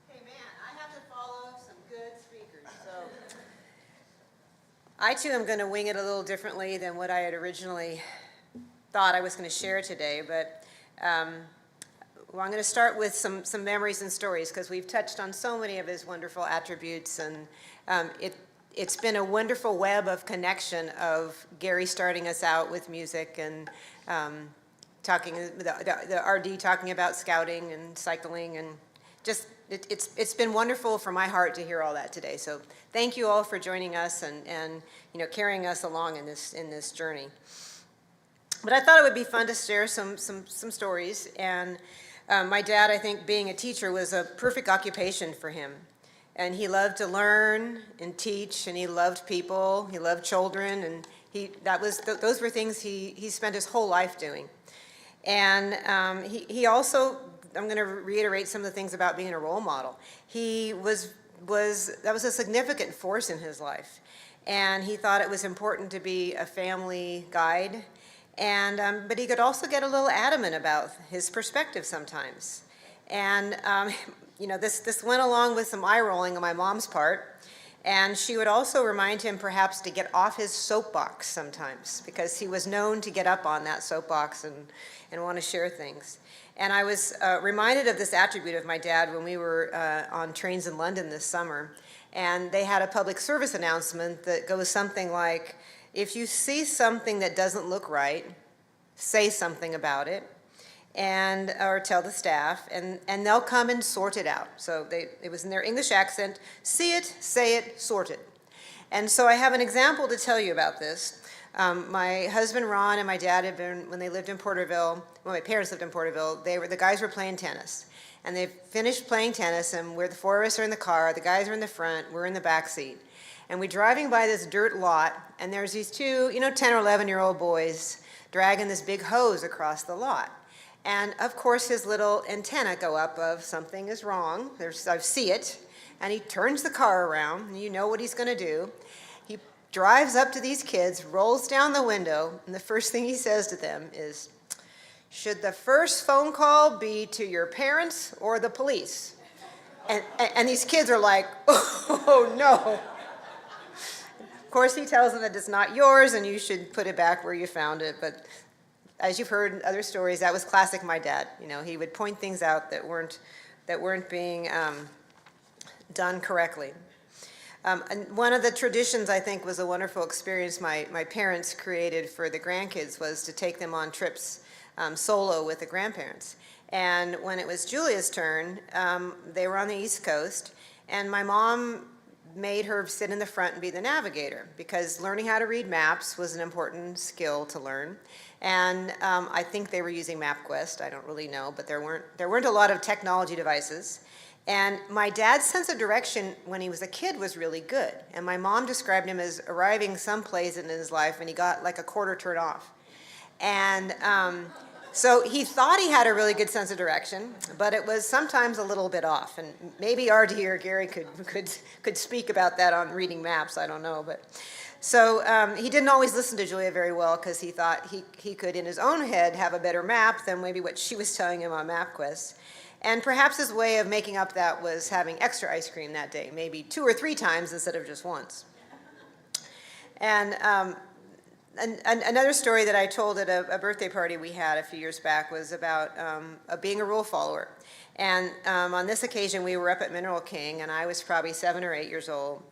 Hey, man, I have to follow some good speakers, so I, too, am going to wing it a little differently than what I had originally thought I was going to share today, but well, I'm going to start with some memories and stories because we've touched on so many of his wonderful attributes, and it's been a wonderful web of connection of Gary starting us out with music and talking, the RD talking about scouting and cycling, and just it's been wonderful for my heart to hear all that today. So thank you all for joining us and carrying us along in this journey. But I thought it would be fun to share some stories, and my dad, I think, being a teacher was a perfect occupation for him. And he loved to learn and teach, and he loved people, he loved children, and those were things he spent his whole life doing. And he also, I'm going to reiterate some of the things about being a role model. That was a significant force in his life. And he thought it was important to be a family guide. And but he could also get a little adamant about his perspective sometimes. And this went along with some eye rolling on my mom's part. And she would also remind him perhaps to get off his soapbox sometimes, because he was known to get up on that soapbox and want to share things. And I was reminded of this attribute of my dad when we were on trains in London this summer. And they had a public service announcement that goes something like, if you see something that doesn't look right, say something about it, or tell the staff, and they'll come and sort it out. So it was in their English accent: see it, say it, sort it. And so I have an example to tell you about this. My husband Ron and my dad had been, when they lived in Porterville, when my parents lived in Porterville, the guys were playing tennis. And they finished playing tennis, and the four of us are in the car, the guys are in the front, we're in the back seat. And we're driving by this dirt lot, and there's these two, 10 or 11-year-old boys dragging this big hose across the lot. And of course, his little antenna go up of something is wrong. I see it. And he turns the car around, and you know what he's going to do. He drives up to these kids, rolls down the window, and the first thing he says to them is, Should the first phone call be to your parents or the police? And these kids are like, oh no. Of course, he tells them that it's not yours and you should put it back where you found it. But as you've heard in other stories, that was classic my dad. You know, he would point things out that weren't being done correctly. And one of the traditions I think was a wonderful experience my parents created for the grandkids was to take them on trips solo with the grandparents. And when it was Julia's turn, they were on the East Coast, and my mom made her sit in the front and be the navigator, because learning how to read maps was an important skill to learn. And I think they were using MapQuest, I don't really know, but there weren't a lot of technology devices. And my dad's sense of direction when he was a kid was really good. And my mom described him as arriving someplace in his life and he got like a quarter turn off. And so he thought he had a really good sense of direction, but it was sometimes a little bit off. And maybe RD or Gary could speak about that on reading maps, I don't know. But so he didn't always listen to Julia very well because he thought he could in his own head have a better map than maybe what she was telling him on MapQuest. And perhaps his way of making up that was having extra ice cream that day, maybe 2 or 3 times instead of just once. And another story that I told at a birthday party we had a few years back was about being a rule follower. And on this occasion, we were up at Mineral King, and I was probably 7 or 8 years old.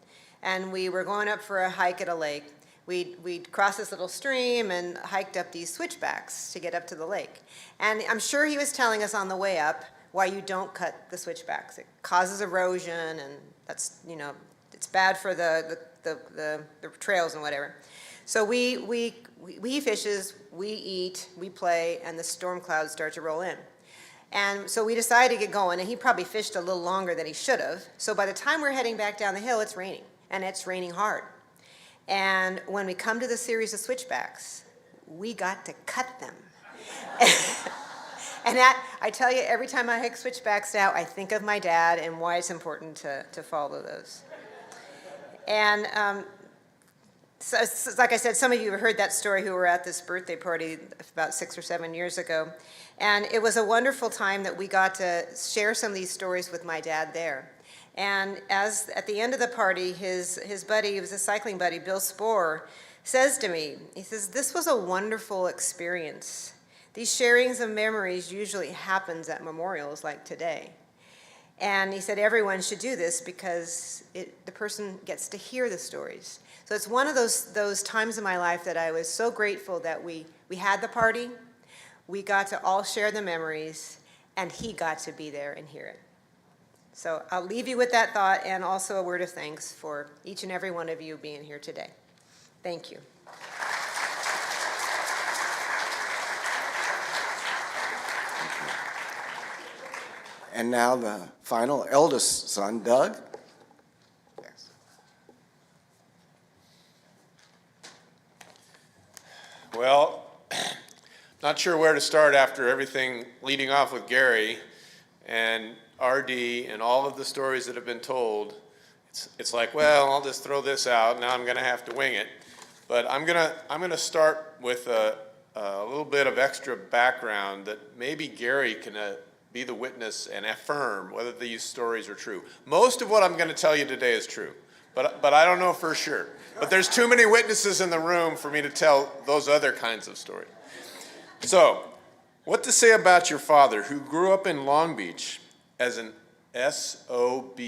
And we were going up for a hike at a lake. We'd crossed this little stream and hiked up these switchbacks to get up to the lake. And I'm sure he was telling us on the way up why you don't cut the switchbacks. It causes erosion, and that's, you know, it's bad for the trails and whatever. So he fishes, we eat, we play, and the storm clouds start to roll in. And so we decided to get going, and he probably fished a little longer than he should have. So by the time we're heading back down the hill, it's raining, and it's raining hard. And when we come to the series of switchbacks, we got to cut them. And that, I tell you, every time I hike switchbacks now, I think of my dad and why it's important to follow those. And so, like I said, some of you have heard that story who were at this birthday party about 6 or 7 years ago. And it was a wonderful time that we got to share some of these stories with my dad there. And as at the end of the party, his buddy, he was a cycling buddy, Bill Spohr, says to me, he says, "This was a wonderful experience. These sharings of memories usually happens at memorials like today." And he said everyone should do this because the person gets to hear the stories. So it's one of those times in my life that I was so grateful that we had the party, we got to all share the memories, and he got to be there and hear it. So I'll leave you with that thought and also a word of thanks for each and every one of you being here today. Thank you. And now the final eldest son, Doug. Yes. Well, not sure where to start after everything leading off with Gary and RD and all of the stories that have been told. It's like, well, I'll just throw this out. Now I'm going to have to wing it. But I'm gonna start with a little bit of extra background that maybe Gary can be the witness and affirm whether these stories are true. Most of what I'm going to tell you today is true, but I don't know for sure. But there's too many witnesses in the room for me to tell those other kinds of stories. So, what to say about your father, who grew up in Long Beach as an SOB?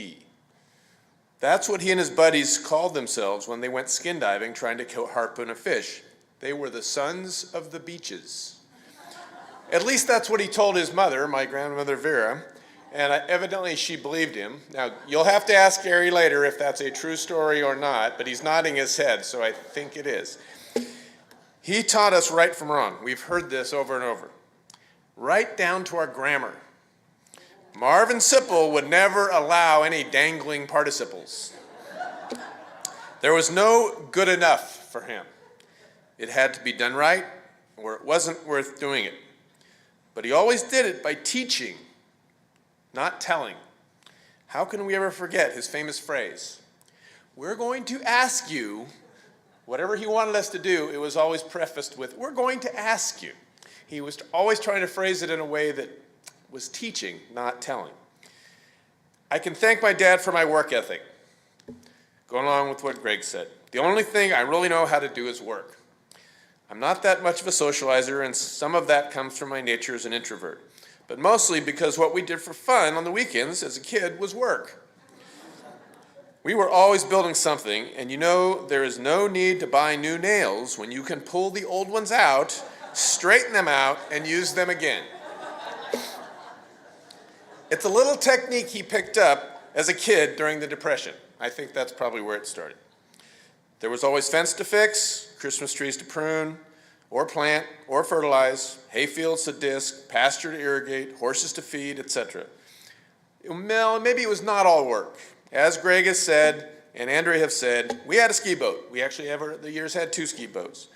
That's what he and his buddies called themselves when they went skin diving trying to harpoon a fish. They were the sons of the beaches. At least that's what he told his mother, my grandmother Vera, and evidently she believed him. Now, you'll have to ask Gary later if that's a true story or not, but he's nodding his head, so I think it is. He taught us right from wrong. We've heard this over and over. Right down to our grammar. Marvin Sippel would never allow any dangling participles. There was no good enough for him. It had to be done right, or it wasn't worth doing it. But he always did it by teaching, not telling. How can we ever forget his famous phrase? We're going to ask you, whatever he wanted us to do, it was always prefaced with, we're going to ask you. he was always trying to phrase it in a way that was teaching, not telling. I can thank my dad for my work ethic. Going along with what Greg said. The only thing I really know how to do is work. I'm not that much of a socializer, and some of that comes from my nature as an introvert. But mostly because what we did for fun on the weekends as a kid was work. We were always building something, and you know there is no need to buy new nails when you can pull the old ones out, straighten them out, and use them again. It's a little technique he picked up as a kid during the Depression. I think that's probably where it started. There was always fence to fix, Christmas trees to prune, or plant, or fertilize, hay fields to disc, pasture to irrigate, horses to feed, etc. Well, maybe it was not all work. As Greg has said, and Andrea have said, we had a ski boat. We actually over the years had 2 ski boats.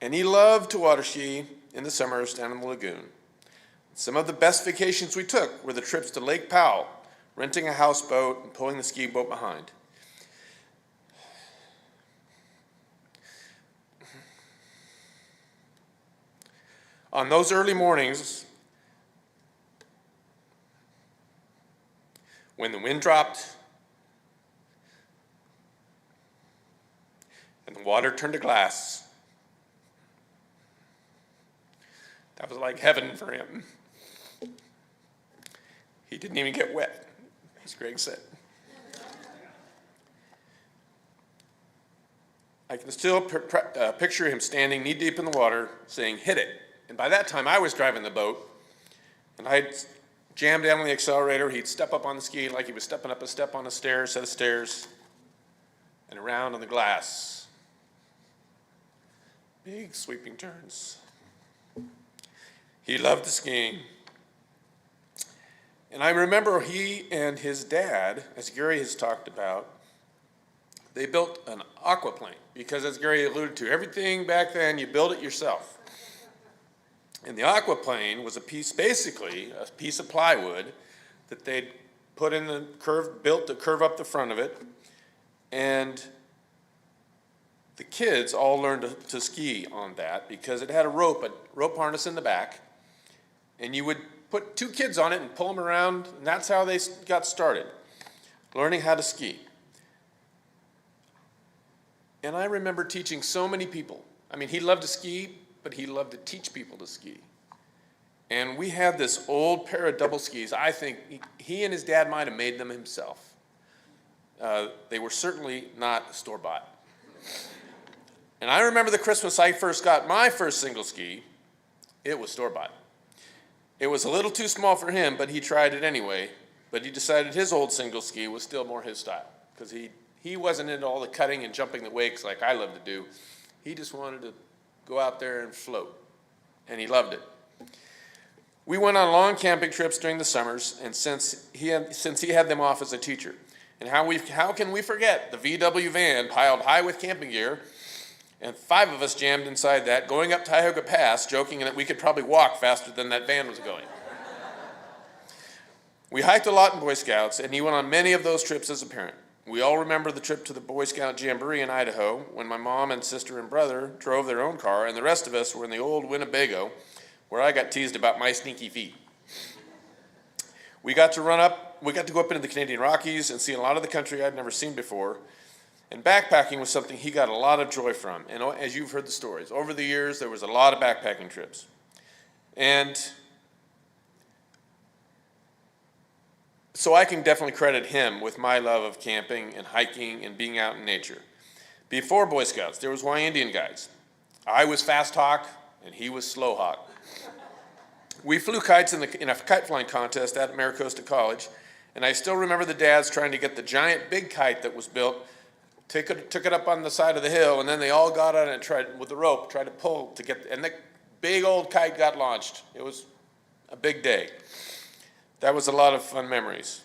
And he loved to water ski in the summers down in the lagoon. Some of the best vacations we took were the trips to Lake Powell, renting a houseboat and pulling the ski boat behind. On those early mornings, when the wind dropped and the water turned to glass, that was like heaven for him. He didn't even get wet, as Greg said. I can still picture him standing knee-deep in the water saying, "Hit it." And by that time, I was driving the boat, and I'd jam down on the accelerator. He'd step up on the ski like he was stepping up a step on a set of stairs, and around on the glass. Big sweeping turns. He loved the skiing. And I remember he and his dad, as Gary has talked about, they built an aquaplane, because as Gary alluded to, everything back then, you build it yourself. And the aquaplane was basically a piece of plywood that they'd put in the curve, built to curve up the front of it. And the kids all learned to ski on that because it had a rope harness in the back. And you would put 2 kids on it and pull them around, and that's how they got started, learning how to ski. And I remember teaching so many people. I mean, he loved to ski, but he loved to teach people to ski. And we had this old pair of double skis. I think he and his dad might have made them himself. They were certainly not store-bought. And I remember the Christmas I first got my first single ski, it was store-bought. It was a little too small for him, but he tried it anyway. But he decided his old single ski was still more his style, because he wasn't into all the cutting and jumping the wakes like I love to do. He just wanted to go out there and float, and he loved it. We went on long camping trips during the summers, and since he had them off as a teacher. And how can we forget the VW van piled high with camping gear, and 5 of us jammed inside that, going up Tioga Pass, joking that we could probably walk faster than that van was going. We hiked a lot in Boy Scouts, and he went on many of those trips as a parent. We all remember the trip to the Boy Scout Jamboree in Idaho, when my mom and sister and brother drove their own car, and the rest of us were in the old Winnebago, where I got teased about my sneaky feet. We got to go up into the Canadian Rockies and see a lot of the country I'd never seen before. And backpacking was something he got a lot of joy from. And as you've heard the stories, over the years, there was a lot of backpacking trips. And so I can definitely credit him with my love of camping and hiking and being out in nature. Before Boy Scouts, there was Y Indian guides. I was fast hawk, and he was slow hawk. We flew kites in a kite flying contest at Maricosta College, and I still remember the dads trying to get the giant big kite that was built, took it up on the side of the hill, and then they all got on it and tried with the rope, tried to pull to get, and the big old kite got launched. It was a big day. That was a lot of fun memories.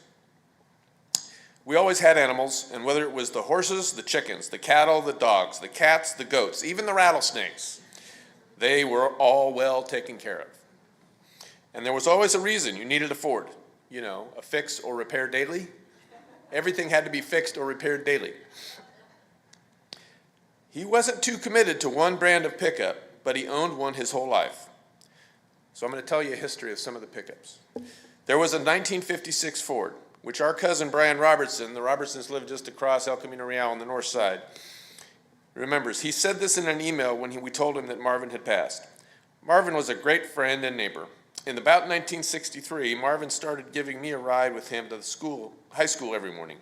We always had animals, and whether it was the horses, the chickens, the cattle, the dogs, the cats, the goats, even the rattlesnakes, they were all well taken care of. And there was always a reason you needed a Ford, a fix or repair daily. Everything had to be fixed or repaired daily. He wasn't too committed to one brand of pickup, but he owned one his whole life. So I'm going to tell you a history of some of the pickups. There was a 1956 Ford, which our cousin Brian Robertson, the Robertsons lived just across El Camino Real on the north side, remembers. He said this in an email when we told him that Marvin had passed. Marvin was a great friend and neighbor. In about 1963, Marvin started giving me a ride with him to the high school every morning.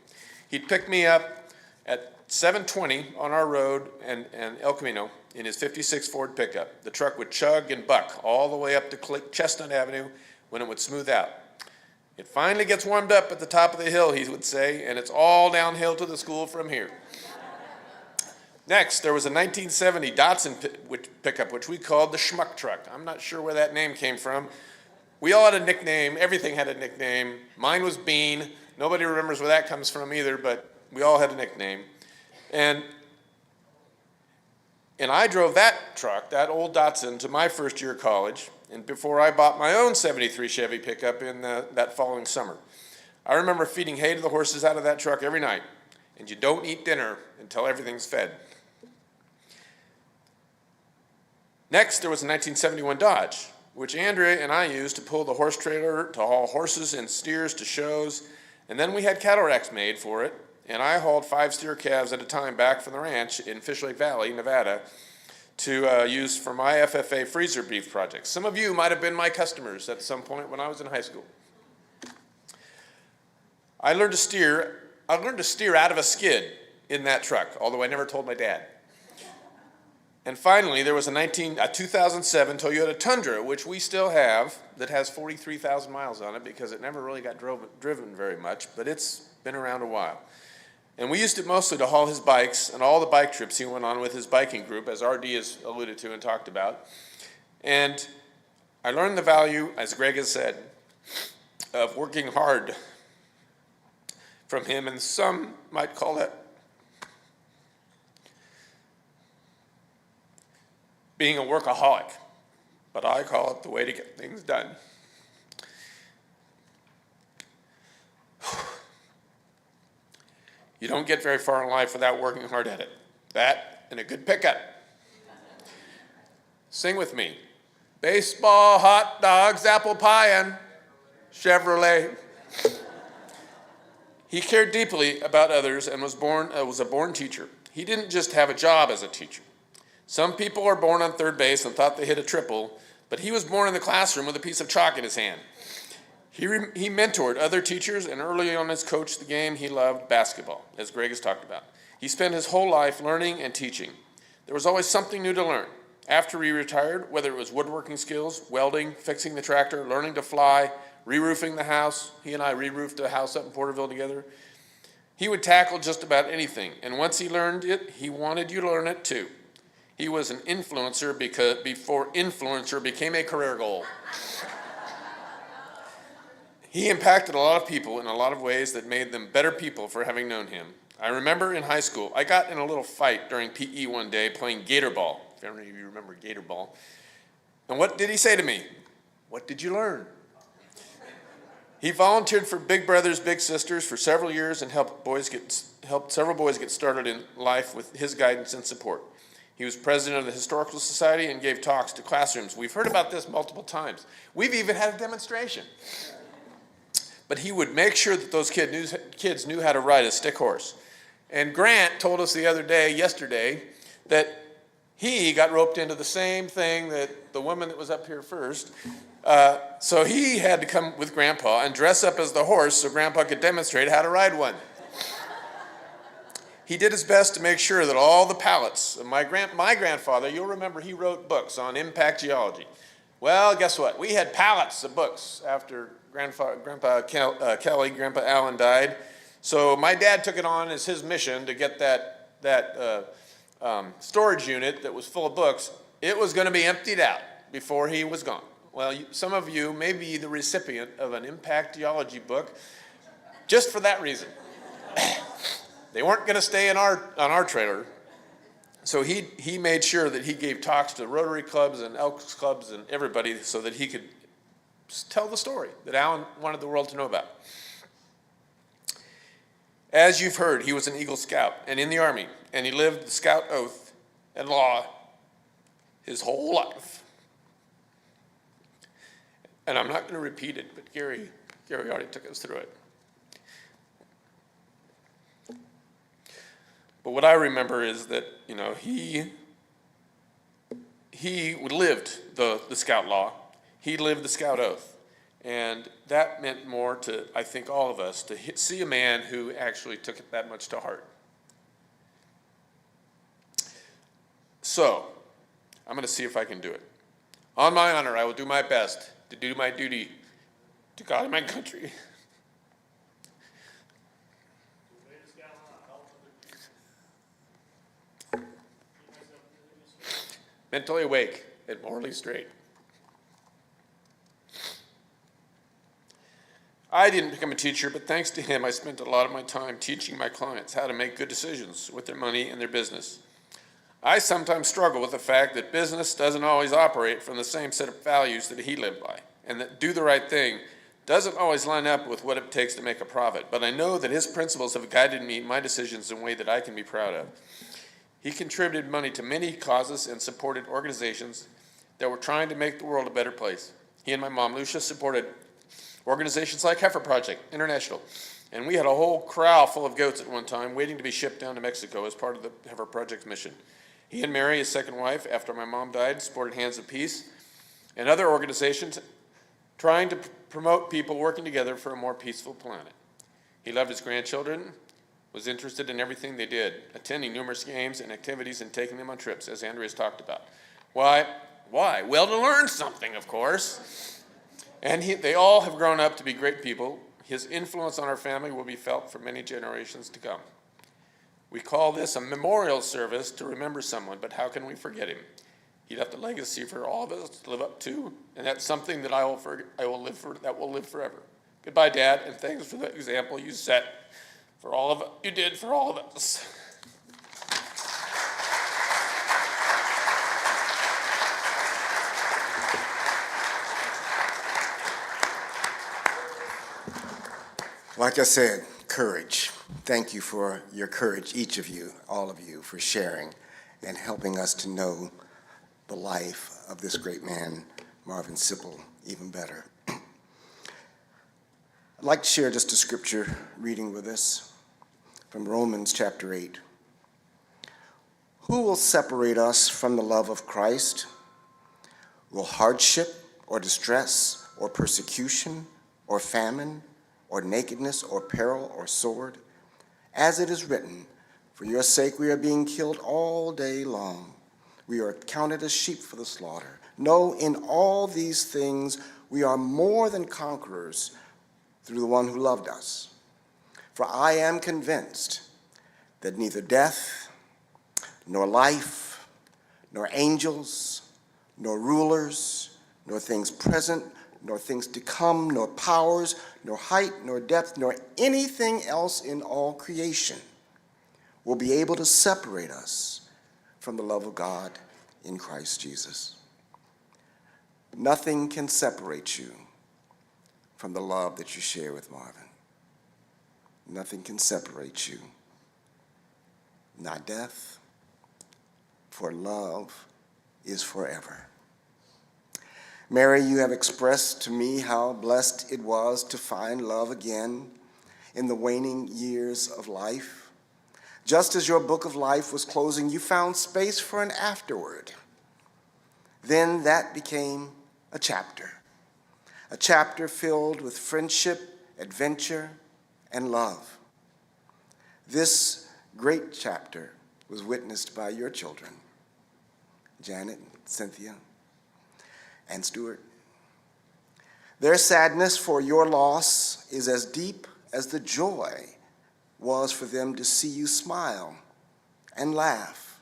He'd pick me up at 7:20 on our road and El Camino in his 56 Ford pickup. The truck would chug and buck all the way up to Chestnut Avenue when it would smooth out. It finally gets warmed up at the top of the hill, he would say, and it's all downhill to the school from here. Next, there was a 1970 Datsun pickup, which we called the Schmuck Truck. I'm not sure where that name came from. We all had a nickname. Everything had a nickname. Mine was Bean. Nobody remembers where that comes from either, but we all had a nickname. And I drove that truck, that old Datsun, to my first year of college, and before I bought my own 73 Chevy pickup in that following summer. I remember feeding hay to the horses out of that truck every night, and you don't eat dinner until everything's fed. Next, there was a 1971 Dodge, which Andrea and I used to pull the horse trailer to haul horses and steers to shows, and then we had cattle racks made for it, and I hauled 5 steer calves at a time back from the ranch in Fish Lake Valley, Nevada, to use for my FFA freezer beef projects. Some of you might have been my customers at some point when I was in high school. I learned to steer out of a skid in that truck, although I never told my dad. And finally, there was a 2007 Toyota Tundra, which we still have, that has 43,000 miles on it because it never really got driven very much, but it's been around a while. And we used it mostly to haul his bikes and all the bike trips he went on with his biking group, as RD has alluded to and talked about. And I learned the value, as Greg has said, of working hard from him, and some might call that being a workaholic, but I call it the way to get things done. You don't get very far in life without working hard at it. That and a good pickup. Sing with me. Baseball, hot dogs, apple pie, and Chevrolet. He cared deeply about others and was a born teacher. He didn't just have a job as a teacher. Some people are born on third base and thought they hit a triple, but he was born in the classroom with a piece of chalk in his hand. He mentored other teachers, and early on as coached the game he loved, basketball, as Greg has talked about. He spent his whole life learning and teaching. There was always something new to learn. After he retired, whether it was woodworking skills, welding, fixing the tractor, learning to fly, re-roofing the house, he and I re-roofed a house up in Porterville together, he would tackle just about anything. And once he learned it, he wanted you to learn it too. He was an influencer before influencer became a career goal. He impacted a lot of people in a lot of ways that made them better people for having known him. I remember in high school, I got in a little fight during PE one day playing gator ball, if any of you remember gator ball. And what did he say to me? What did you learn? He volunteered for Big Brothers Big Sisters for several years and helped several boys get started in life with his guidance and support. He was president of the Historical Society and gave talks to classrooms. We've heard about this multiple times. We've even had a demonstration. But he would make sure that those kids knew how to ride a stick horse. And Grant told us yesterday, that he got roped into the same thing that the woman that was up here first. So he had to come with Grandpa and dress up as the horse so Grandpa could demonstrate how to ride one. He did his best to make sure that all the pallets of my grandfather, you'll remember he wrote books on impact geology. Well, guess what? We had pallets of books after Grandpa Allen died. So my dad took it on as his mission to get that storage unit that was full of books. It was going to be emptied out before he was gone. Well, some of you may be the recipient of an impact geology book just for that reason. They weren't going to stay on our trailer. So he made sure that he gave talks to Rotary clubs and Elks clubs and everybody so that he could tell the story that Alan wanted the world to know about. As you've heard, he was an Eagle Scout and in the Army, and he lived the Scout oath and law his whole life. And I'm not going to repeat it, but Gary already took us through it. But what I remember is that, you know, he lived the Scout law. He lived the Scout oath. And that meant more to, I think, all of us, to see a man who actually took it that much to heart. So, I'm going to see if I can do it. On my honor, I will do my best to do my duty to God and my country. Mentally awake and morally straight. I didn't become a teacher, but thanks to him, I spent a lot of my time teaching my clients how to make good decisions with their money and their business. I sometimes struggle with the fact that business doesn't always operate from the same set of values that he lived by, and that do the right thing doesn't always line up with what it takes to make a profit. But I know that his principles have guided me in my decisions in a way that I can be proud of. He contributed money to many causes and supported organizations that were trying to make the world a better place. He and my mom, Lucia, supported organizations like Heifer Project International, and we had a whole corral full of goats at one time waiting to be shipped down to Mexico as part of the Heifer Project's mission. He and Mary, his second wife, after my mom died, supported Hands of Peace and other organizations trying to promote people working together for a more peaceful planet. He loved his grandchildren, was interested in everything they did, attending numerous games and activities and taking them on trips, as Andrea's talked about. Why? Well, to learn something, of course. And they all have grown up to be great people. His influence on our family will be felt for many generations to come. We call this a memorial service to remember someone, but how can we forget him? He left a legacy for all of us to live up to, and that's something that that will live forever. Goodbye, Dad, and thanks for the example you set for all of you did for all of us. Like I said, courage. Thank you for your courage, each of you, all of you, for sharing and helping us to know the life of this great man, Marvin Sippel, even better. I'd like to share just a scripture reading with us from Romans chapter 8. Who will separate us from the love of Christ? Will hardship or distress or persecution or famine or nakedness or peril or sword? As it is written, for your sake we are being killed all day long. We are counted as sheep for the slaughter. No, in all these things we are more than conquerors through the one who loved us. For I am convinced that neither death, nor life, nor angels, nor rulers, nor things present, nor things to come, nor powers, nor height, nor depth, nor anything else in all creation will be able to separate us from the love of God in Christ Jesus. Nothing can separate you from the love that you share with Marvin. Nothing can separate you, not death, for love is forever. Mary, you have expressed to me how blessed it was to find love again in the waning years of life. Just as your book of life was closing, you found space for an afterward. Then that became a chapter filled with friendship, adventure, and love. This great chapter was witnessed by your children, Janet, Cynthia, and Stuart. Their sadness for your loss is as deep as the joy was for them to see you smile and laugh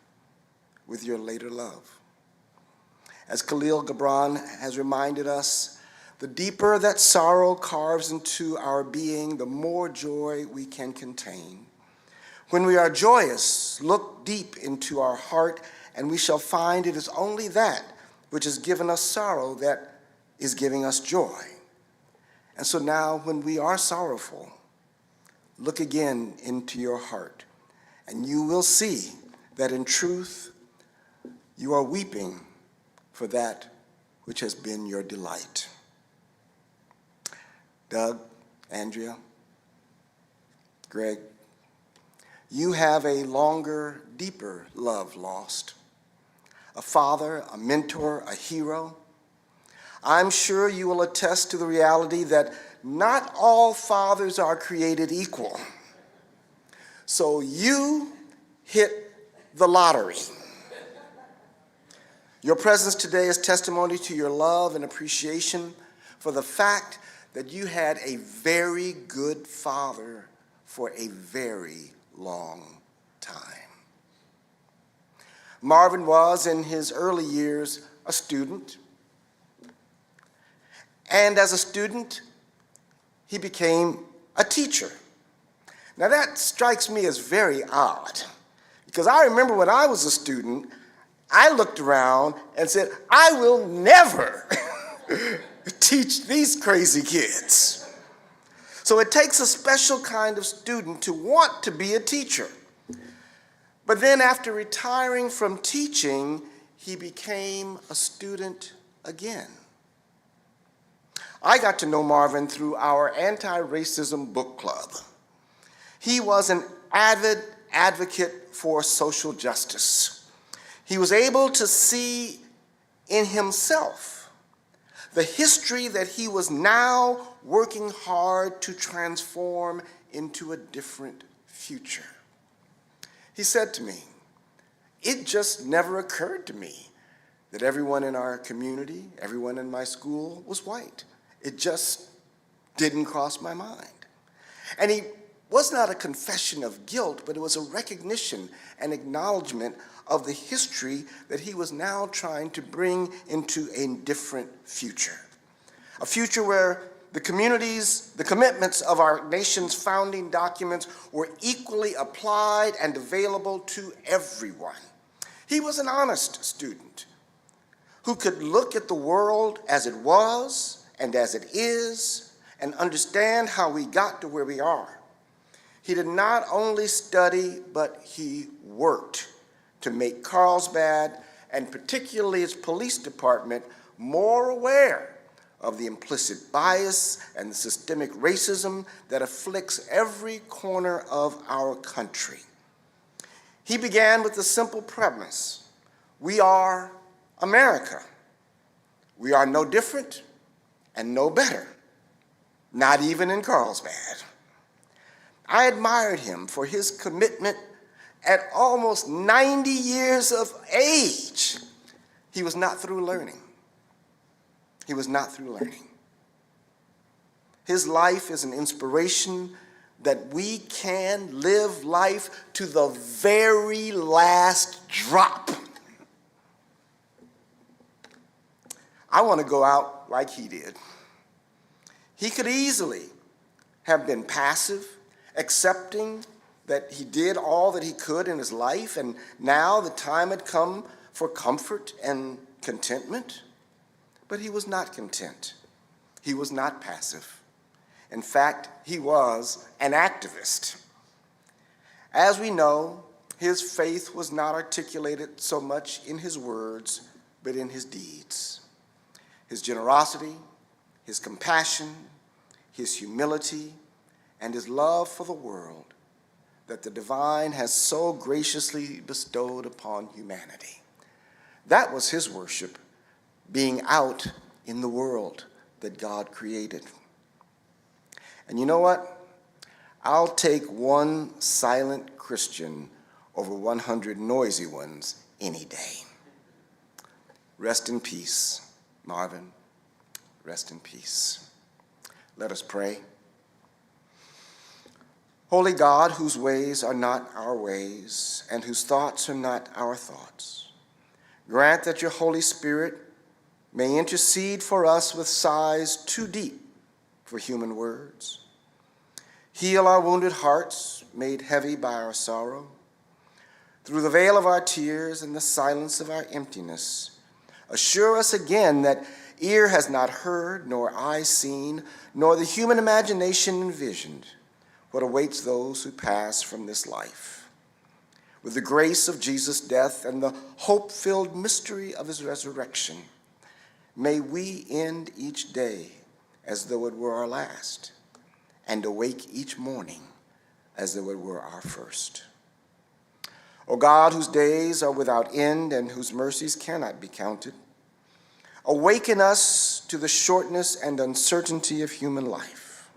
with your later love. As Khalil Gibran has reminded us, the deeper that sorrow carves into our being, the more joy we can contain. When we are joyous, look deep into our heart, and we shall find it is only that which has given us sorrow that is giving us joy. And so now, when we are sorrowful, look again into your heart, and you will see that in truth, you are weeping for that which has been your delight. Doug, Andrea, Greg, you have a longer, deeper love lost. A father, a mentor, a hero. I'm sure you will attest to the reality that not all fathers are created equal. So you hit the lottery. Your presence today is testimony to your love and appreciation for the fact that you had a very good father for a very long time. Marvin was, in his early years, a student. And as a student, he became a teacher. Now that strikes me as very odd, because I remember when I was a student, I looked around and said, I will never teach these crazy kids. So it takes a special kind of student to want to be a teacher. But then after retiring from teaching, he became a student again. I got to know Marvin through our anti-racism book club. He was an avid advocate for social justice. He was able to see in himself the history that he was now working hard to transform into a different future. He said to me, it just never occurred to me that everyone in our community, everyone in my school was white. It just didn't cross my mind. And he was not a confession of guilt, but it was a recognition and acknowledgement of the history that he was now trying to bring into a different future. A future where the commitments of our nation's founding documents were equally applied and available to everyone. He was an honest student who could look at the world as it was and as it is and understand how we got to where we are. He did not only study, but he worked to make Carlsbad, and particularly its police department, more aware of the implicit bias and the systemic racism that afflicts every corner of our country. He began with the simple premise: we are America. We are no different and no better, not even in Carlsbad. I admired him for his commitment at almost 90 years of age. He was not through learning. He was not through learning. His life is an inspiration that we can live life to the very last drop. I want to go out like he did. He could easily have been passive, accepting that he did all that he could in his life, and now the time had come for comfort and contentment. But he was not content. He was not passive. In fact, he was an activist. As we know, his faith was not articulated so much in his words, but in his deeds. His generosity, his compassion, his humility, and his love for the world that the divine has so graciously bestowed upon humanity. That was his worship, being out in the world that God created. And you know what? I'll take one silent Christian over 100 noisy ones any day. Rest in peace, Marvin. Rest in peace. Let us pray. Holy God, whose ways are not our ways and whose thoughts are not our thoughts, grant that your Holy Spirit may intercede for us with sighs too deep for human words. Heal our wounded hearts made heavy by our sorrow. Through the veil of our tears and the silence of our emptiness, assure us again that ear has not heard, nor eye seen, nor the human imagination envisioned what awaits those who pass from this life. With the grace of Jesus' death and the hope-filled mystery of his resurrection, may we end each day as though it were our last, and awake each morning as though it were our first. O God, whose days are without end and whose mercies cannot be counted, awaken us to the shortness and uncertainty of human life.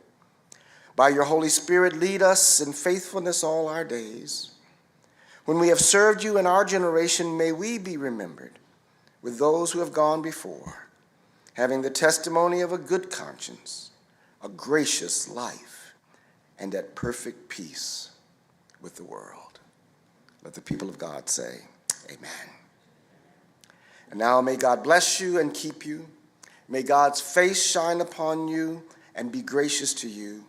By your Holy Spirit, lead us in faithfulness all our days. When we have served you in our generation, may we be remembered with those who have gone before, having the testimony of a good conscience, a gracious life, and at perfect peace with the world. Let the people of God say, amen. And now may God bless you and keep you. May God's face shine upon you and be gracious to you.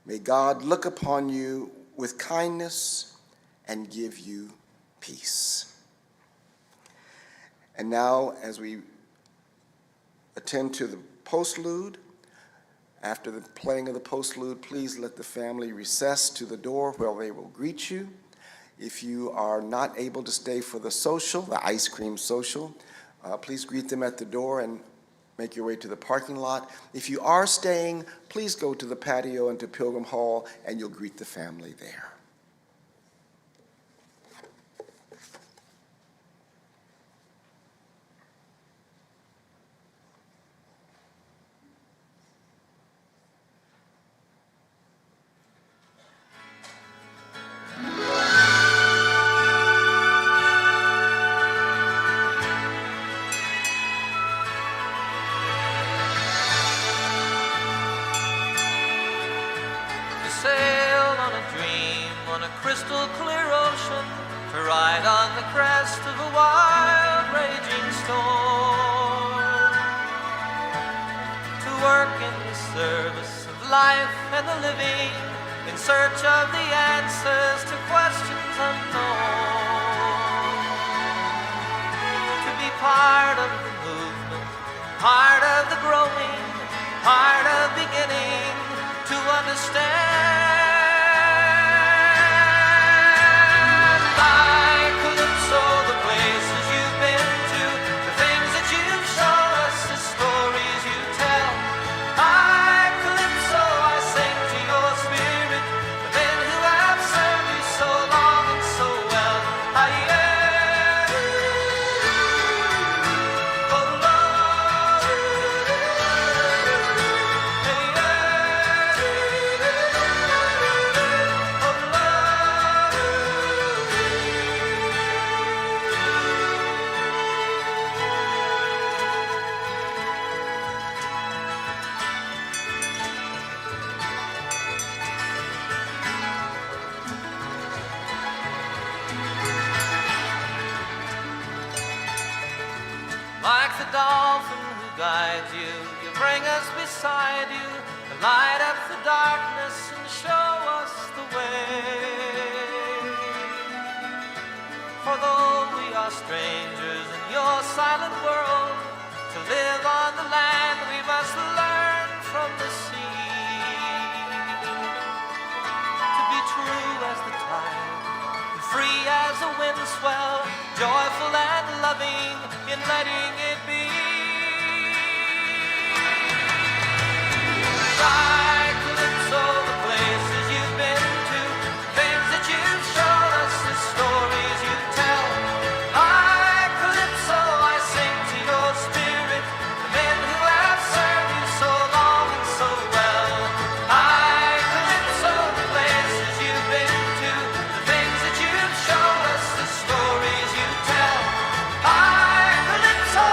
May God look upon you with kindness and give you peace. And now, as we attend to the postlude, after the playing of the postlude, please let the family recess to the door where they will greet you. If you are not able to stay for the social, the ice cream social, please greet them at the door and make your way to the parking lot. If you are staying, please go to the patio and to Pilgrim Hall, and you'll greet the family there. Crystal clear ocean, to ride on the crest of a wild raging storm, to work in the service of life and the living, in search of the answers to questions unknown, to be part of the movement, part of the growing, part of beginning to understand. Like the dolphin who guides you, you bring us beside you, to light up the darkness and show us the way. For though we are strangers in your silent world, to live on the land we must learn from the sea. To be true as the tide, and free as a wind swell, joyful and loving in letting it be. Like Calypso, the places you've been to, things that you've shown us, the stories you tell. Like Calypso, I sing to your spirit, the men who have served you so long and so well. Like Calypso, the places you've been to, the things that you've shown us, the stories you tell. Like Calypso,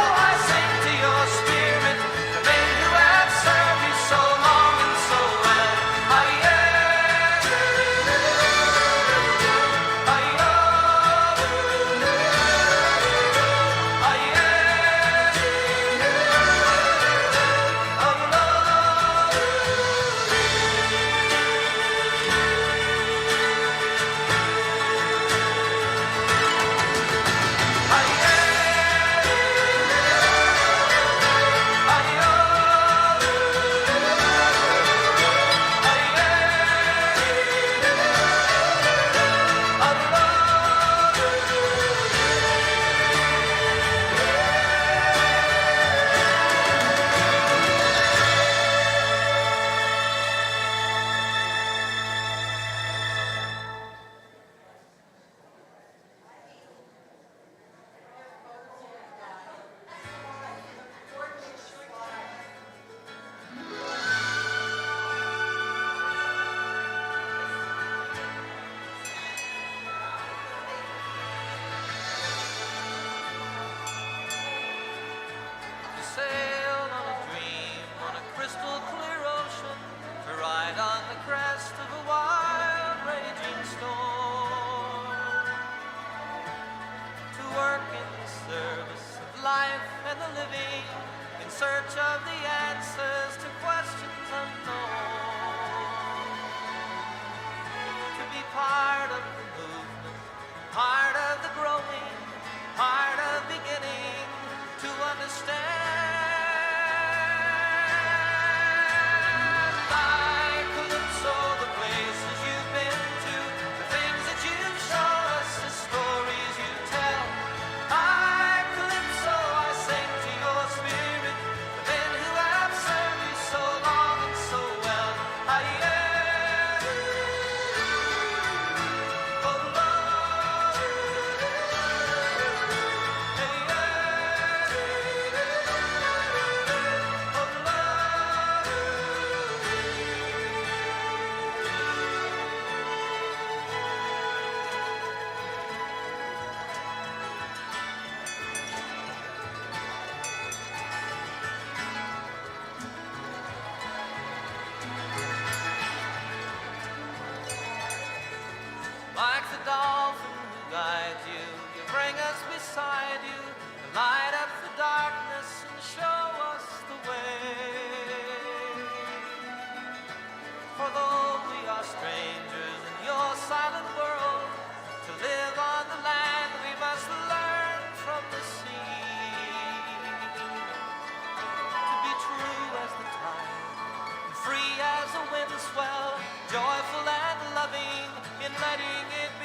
guide you. You bring us beside you, you light up the darkness and show us the way. For though we are strangers in your silent world, to live on the land we must learn from the sea. To be true as the tide, and free as a wind swell, joyful and loving in letting it